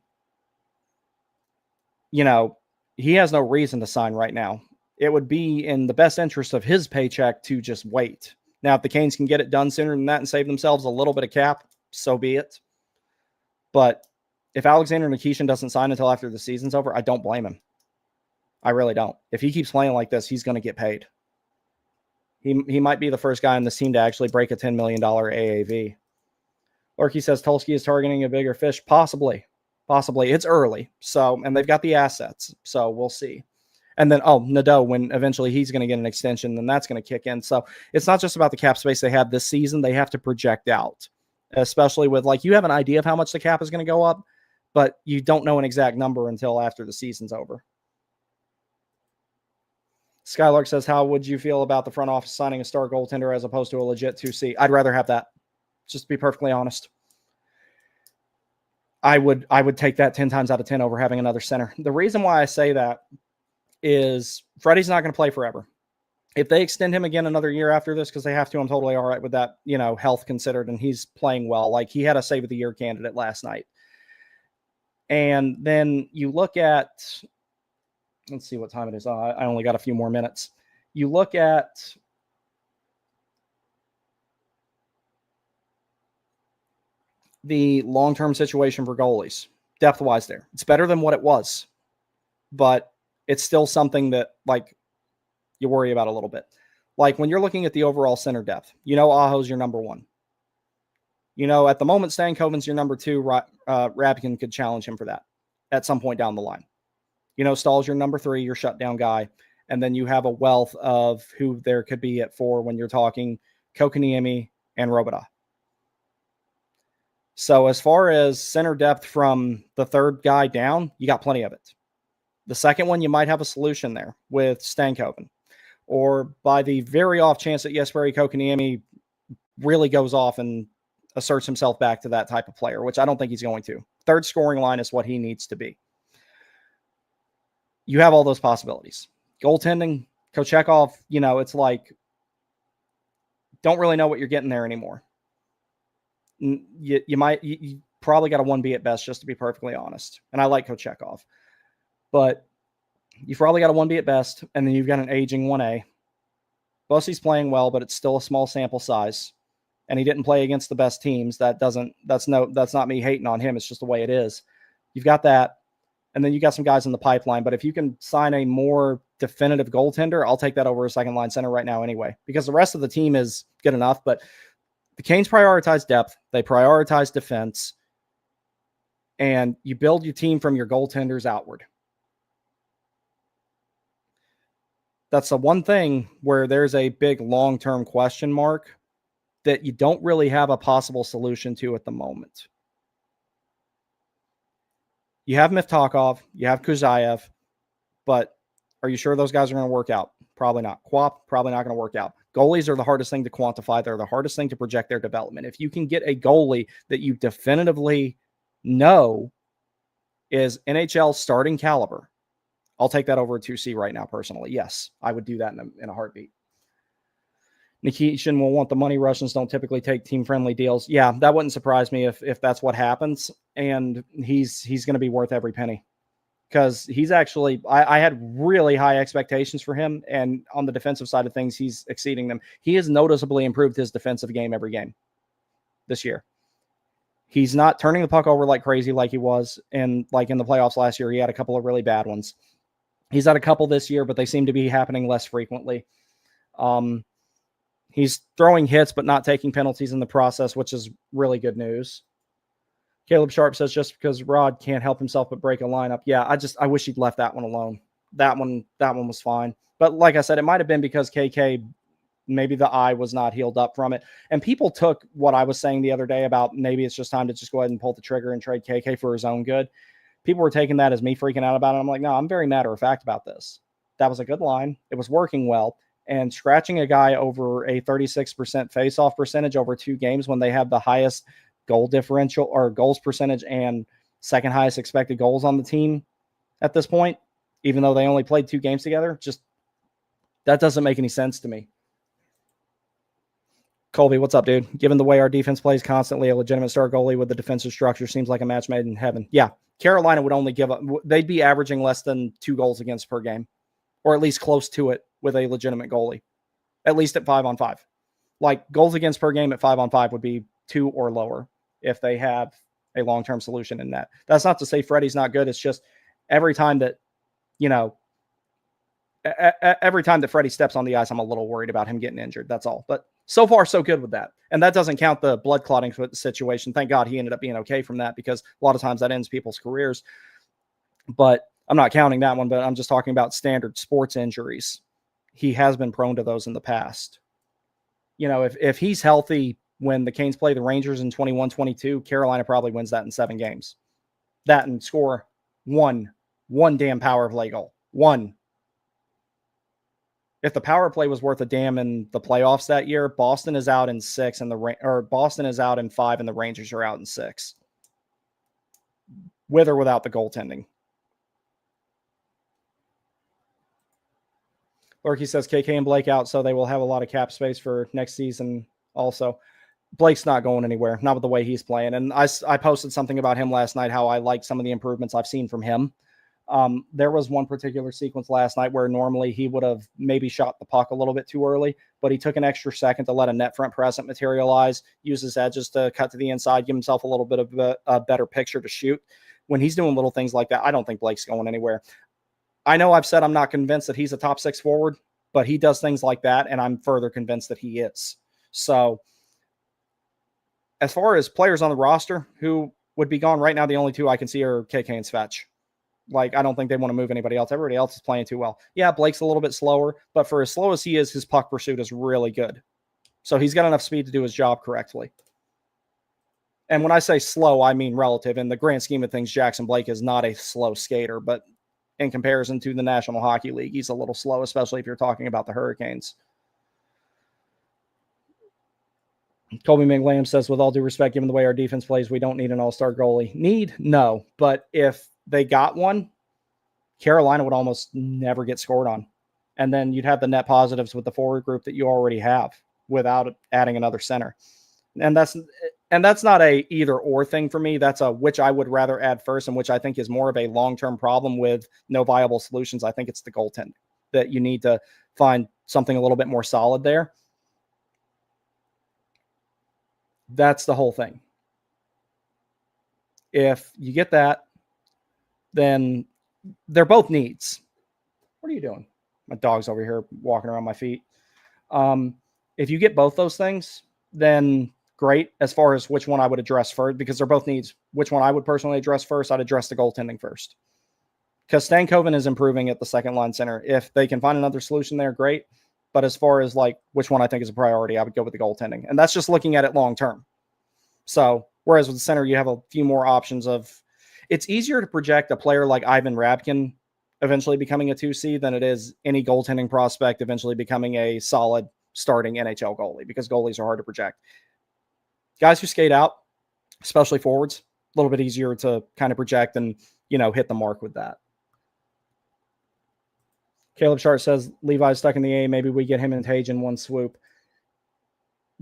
you know, he has no reason to sign right now. It would be in the best interest of his paycheck to just wait. Now, if the Canes can get it done sooner than that and save themselves a little bit of cap, so be it. But if Alexander Nikishin doesn't sign until after the season's over, I don't blame him. I really don't. If he keeps playing like this, he's going to get paid. He might be the first guy on this team to actually break a $10 million AAV. Lurky says Tulsky is targeting a bigger fish. Possibly. It's early. So, and they've got the assets. So we'll see. And then, Nadeau, when eventually he's going to get an extension, then that's going to kick in. So it's not just about the cap space they have this season. They have to project out, especially with like, you have an idea of how much the cap is going to go up, but you don't know an exact number until after the season's over. Skylark says, how would you feel about the front office signing a star goaltender as opposed to a legit 2C? I'd rather have that. Just to be perfectly honest. I would take that 10 times out of 10 over having another center. The reason why I say that is Freddie's not going to play forever. If they extend him again another year after this, because they have to, I'm totally all right with that, you know, health considered, and he's playing well. Like he had a save of the year candidate last night. And then you look at, let's see what time it is. I only got a few more minutes. You look at the long-term situation for goalies, depth-wise there. It's better than what it was, but it's still something that, like, you worry about a little bit. Like, when you're looking at the overall center depth, you know Aho's your number one. You know, at the moment, Stankoven's your number two. Rabkin could challenge him for that at some point down the line. You know, Stahl's your number three, your shutdown guy. And then you have a wealth of who there could be at four when you're talking Kokoniemi and Robidas. So as far as center depth from the third guy down, you got plenty of it. The second one, you might have a solution there with Stankoven. Or by the very off chance that Jesperi Kokoniemi really goes off and asserts himself back to that type of player, which I don't think he's going to. Third scoring line is what he needs to be. You have all those possibilities. Goaltending, Kochekov, you know, it's like, don't really know what you're getting there anymore. You probably got a 1B at best, just to be perfectly honest. And I like Kochekov. But you've probably got a 1B at best, and then you've got an aging 1A. Bussey's playing well, but it's still a small sample size. And he didn't play against the best teams. That's not me hating on him. It's just the way it is. You've got that. And then you got some guys in the pipeline. But if you can sign a more definitive goaltender, I'll take that over a second line center right now anyway, because the rest of the team is good enough. But the Canes prioritize depth, they prioritize defense, and you build your team from your goaltenders outward. That's the one thing where there's a big long-term question mark that you don't really have a possible solution to at the moment. You have Miftakov, you have Kuzayev, but are you sure those guys are going to work out? Probably not. Quap, probably not going to work out. Goalies are the hardest thing to quantify. They're the hardest thing to project their development. If you can get a goalie that you definitively know is NHL starting caliber, I'll take that over a 2C right now, personally. Yes, I would do that in a heartbeat. Nikishin will want the money. Russians don't typically take team-friendly deals. Yeah, that wouldn't surprise me if that's what happens. And he's going to be worth every penny, because he's actually, I had really high expectations for him. And on the defensive side of things, he's exceeding them. He has noticeably improved his defensive game every game this year. He's not turning the puck over like crazy like he was. And like in the playoffs last year, he had a couple of really bad ones. He's had a couple this year, but they seem to be happening less frequently. He's throwing hits, but not taking penalties in the process, which is really good news. Caleb Sharp says, just because Rod can't help himself but break a lineup. Yeah, I wish he'd left that one alone. That one was fine. But like I said, it might have been because KK, maybe the eye was not healed up from it. And people took what I was saying the other day about maybe it's just time to just go ahead and pull the trigger and trade KK for his own good. People were taking that as me freaking out about it. I'm like, no, I'm very matter of fact about this. That was a good line. It was working well. And scratching a guy over a 36% face-off percentage over 2 games when they have the highest goal differential or goals percentage and second highest expected goals on the team at this point, even though they only played 2 games together, just that doesn't make any sense to me. Colby, what's up, dude? Given the way our defense plays constantly, a legitimate star goalie with the defensive structure seems like a match made in heaven. Yeah, Carolina would only give up, they'd be averaging less than 2 goals against per game, or at least close to it with a legitimate goalie, at least at 5-on-5. Like goals against per game at 5-on-5 would be 2 or lower if they have a long-term solution in that. That's not to say Freddie's not good. It's just every time that, every time that Freddie steps on the ice, I'm a little worried about him getting injured. That's all. But so far, so good with that. And that doesn't count the blood clotting situation. Thank God he ended up being okay from that, because a lot of times that ends people's careers. But I'm not counting that one, but I'm just talking about standard sports injuries. He has been prone to those in the past. If he's healthy when the Canes play the Rangers in 21-22, Carolina probably wins that in 7 games. That and score one damn power play goal. One. If the power play was worth a damn in the playoffs that year, Boston is out in 6 and Boston is out in 5 and the Rangers are out in 6. With or without the goaltending. Lurky says KK and Blake out, so they will have a lot of cap space for next season also. Blake's not going anywhere, not with the way he's playing. And I posted something about him last night, how I like some of the improvements I've seen from him. There was one particular sequence last night where normally he would have maybe shot the puck a little bit too early, but he took an extra second to let a net front present materialize, use his edges to cut to the inside, give himself a little bit of a better picture to shoot. When he's doing little things like that, I don't think Blake's going anywhere. I know I've said I'm not convinced that he's a top 6 forward, but he does things like that, and I'm further convinced that he is. So as far as players on the roster who would be gone right now, the only 2 I can see are KK and Svetch. Like, I don't think they want to move anybody else. Everybody else is playing too well. Yeah, Blake's a little bit slower, but for as slow as he is, his puck pursuit is really good. So he's got enough speed to do his job correctly. And when I say slow, I mean relative. In the grand scheme of things, Jackson Blake is not a slow skater, but in comparison to the National Hockey League, he's a little slow, especially if you're talking about the Hurricanes. Colby McWilliams says, with all due respect, given the way our defense plays, we don't need an all-star goalie. Need? No. But if they got one, Carolina would almost never get scored on. And then you'd have the net positives with the forward group that you already have without adding another center. And that's not a either or thing for me. That's a which I would rather add first, and which I think is more of a long-term problem with no viable solutions. I think it's the goaltending that you need to find something a little bit more solid there. That's the whole thing. If you get that, then they're both needs. What are you doing? My dog's over here walking around my feet. If you get both those things, then great. As far as which one I would address first, because they're both needs. Which one I would personally address first, I'd address the goaltending first. Because Stankoven is improving at the second line center. If they can find another solution there, great. But as far as like which one I think is a priority, I would go with the goaltending. And that's just looking at it long term. So whereas with the center, you have a few more options of, it's easier to project a player like Ivan Rabkin eventually becoming a 2C than it is any goaltending prospect eventually becoming a solid starting NHL goalie, because goalies are hard to project. Guys who skate out, especially forwards, a little bit easier to kind of project and, hit the mark with that. Caleb Sharp says Levi's stuck in the A. Maybe we get him and Tage in one swoop.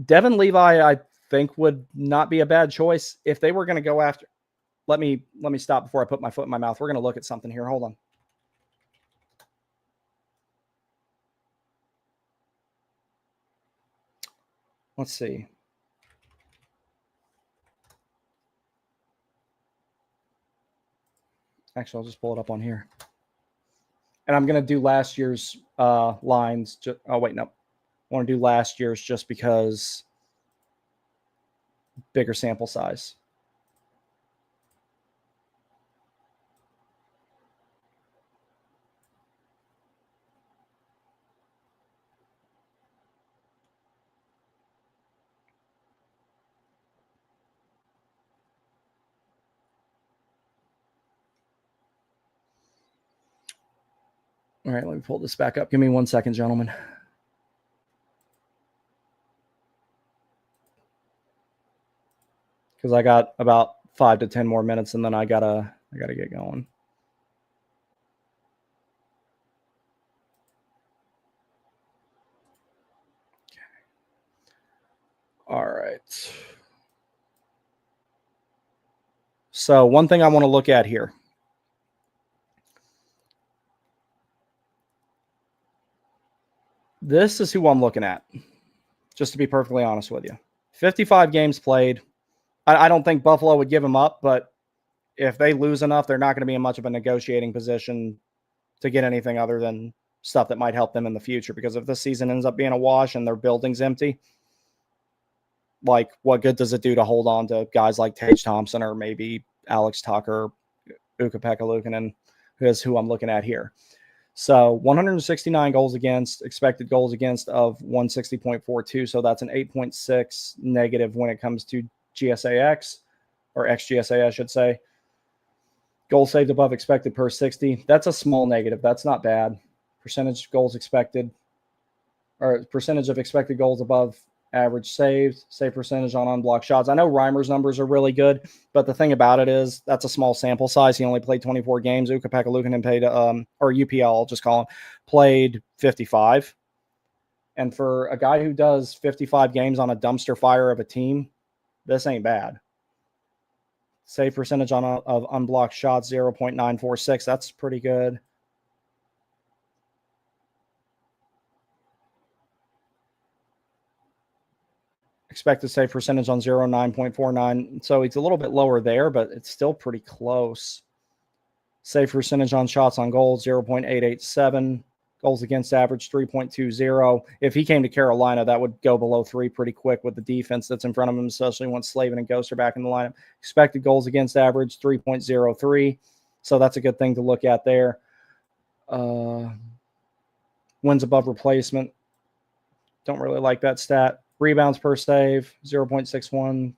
Devin Levi, I think, would not be a bad choice if they were going to go after. Let me stop before I put my foot in my mouth. We're going to look at something here. Hold on. Let's see. Actually, I'll just pull it up on here. And I'm going to do last year's lines. Oh, wait, no. I want to do last year's just because bigger sample size. All right, let me pull this back up. Give me 1 second, gentlemen. Because I got about 5 to 10 more minutes, and then I gotta get going. Okay. All right. So one thing I want to look at here. This is who I'm looking at, just to be perfectly honest with you. 55 games played. I don't think Buffalo would give him up, but if they lose enough, they're not going to be in much of a negotiating position to get anything other than stuff that might help them in the future. Because if this season ends up being a wash and their building's empty, like, what good does it do to hold on to guys like Tage Thompson or maybe Alex Tucker, Ukko-Pekka Luukkonen, who is who I'm looking at here. So 169 goals against, expected goals against of 160.42. So that's an 8.6 negative when it comes to GSAX, or XGSA, I should say. Goals saved above expected per 60. That's a small negative. That's not bad. Percentage goals expected, or percentage of expected goals above average saved, save percentage on unblocked shots. I know Reimer's numbers are really good, but the thing about it is that's a small sample size. He only played 24 games. Ukko-Pekka Luukkonen played, or UPL, I'll just call him, played 55. And for a guy who does 55 games on a dumpster fire of a team, this ain't bad. Save percentage of unblocked shots, 0.946. That's pretty good. Expected save percentage on 9.49. So it's a little bit lower there, but it's still pretty close. Save percentage on shots on goal, 0.887. Goals against average, 3.20. If he came to Carolina, that would go below 3 pretty quick with the defense that's in front of him, especially once Slavin and Ghost are back in the lineup. Expected goals against average, 3.03. So that's a good thing to look at there. Wins above replacement. Don't really like that stat. Rebounds per save, 0.61.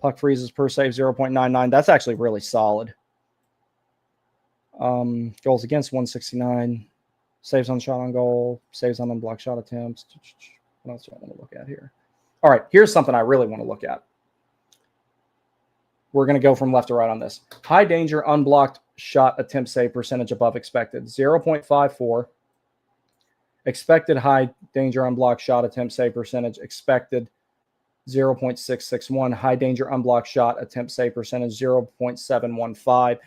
Puck freezes per save, 0.99. That's actually really solid. Goals against, 169. Saves on shot on goal. Saves on unblocked shot attempts. What else do I want to look at here? All right, here's something I really want to look at. We're going to go from left to right on this. High danger unblocked shot attempt save percentage above expected, 0.54. Expected high danger unblocked shot attempt save percentage, expected 0.661. High danger unblocked shot attempt save percentage, 0.715.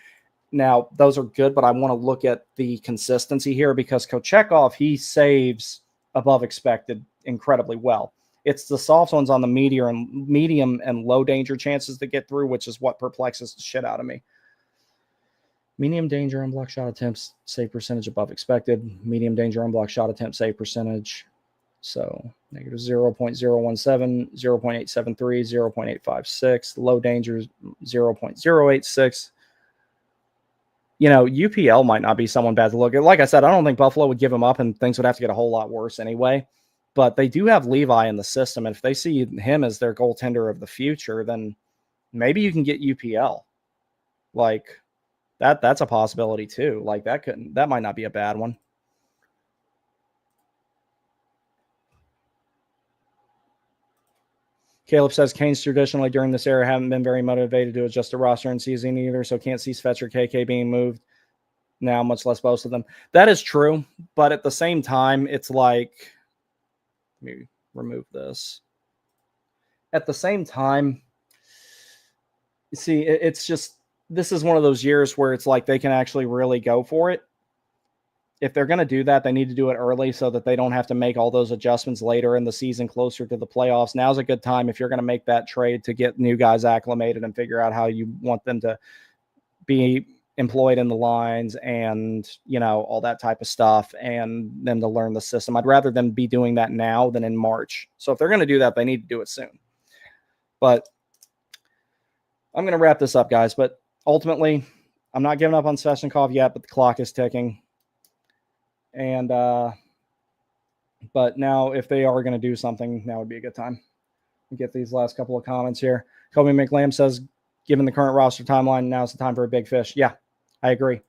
Now, those are good, but I want to look at the consistency here because Kochetkov, he saves above expected incredibly well. It's the soft ones on the medium and low danger chances to get through, which is what perplexes the shit out of me. Medium danger unblocked shot attempts, save percentage above expected. Medium danger unblocked shot attempt, save percentage. So negative 0.017, 0.873, 0.856. Low danger 0.086. You know, UPL might not be someone bad to look at. Like I said, I don't think Buffalo would give him up and things would have to get a whole lot worse anyway. But they do have Levi in the system. And if they see him as their goaltender of the future, then maybe you can get UPL. Like that's a possibility too. Like that might not be a bad one. Caleb says Canes traditionally during this era haven't been very motivated to adjust the roster in season either, so can't see Svetch or KK being moved now, much less both of them. That is true, but at the same time, it's like, let me remove this. At the same time, you see, it's just, this is one of those years where it's like they can actually really go for it. If they're going to do that, they need to do it early so that they don't have to make all those adjustments later in the season closer to the playoffs. Now's a good time if you're going to make that trade to get new guys acclimated and figure out how you want them to be employed in the lines and, you know, all that type of stuff and them to learn the system. I'd rather them be doing that now than in March. So if they're going to do that, they need to do it soon. But I'm going to wrap this up, guys. But ultimately, I'm not giving up on Svechnikov yet, but the clock is ticking. And, but now if they are going to do something, now would be a good time. Get these last couple of comments here. Kobe McLam says, given the current roster timeline, now's the time for a big fish. Yeah, I agree.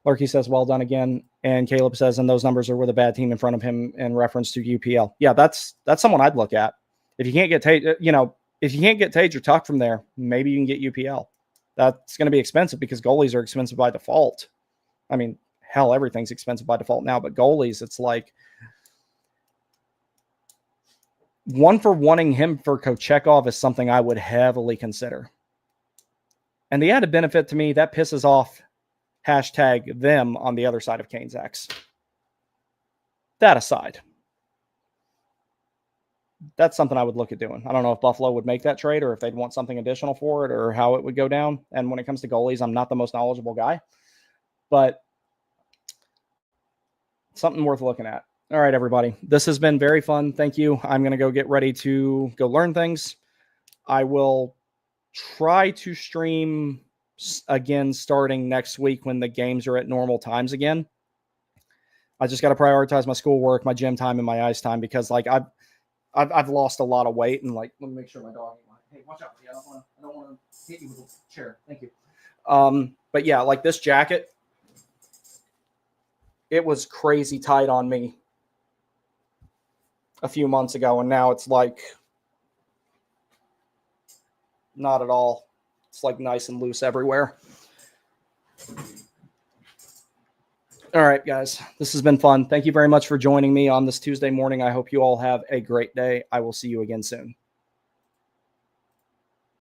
Larky says, well done again. And Caleb says, and those numbers are with a bad team in front of him in reference to UPL. Yeah, that's someone I'd look at. If you can't get if you can't get Tage or Tuck from there, maybe you can get UPL. That's going to be expensive because goalies are expensive by default. I mean, hell, everything's expensive by default now, but goalies, it's like one for wanting him for Kochetkov is something I would heavily consider. And the added benefit to me, that pisses off #them on the other side of Canes X. That aside, that's something I would look at doing. I don't know if Buffalo would make that trade or if they'd want something additional for it or how it would go down. And when it comes to goalies, I'm not the most knowledgeable guy, but something worth looking at. All right, everybody. This has been very fun. Thank you. I'm going to go get ready to go learn things. I will try to stream again starting next week when the games are at normal times again. I just got to prioritize my schoolwork, my gym time, and my ice time because like I've lost a lot of weight and like let me make sure my dog. Hey, watch out! I don't want to hit you with a chair. Thank you. But yeah, like this jacket, it was crazy tight on me a few months ago, and now it's like not at all. It's like nice and loose everywhere. All right, guys, this has been fun. Thank you very much for joining me on this Tuesday morning. I hope you all have a great day. I will see you again soon.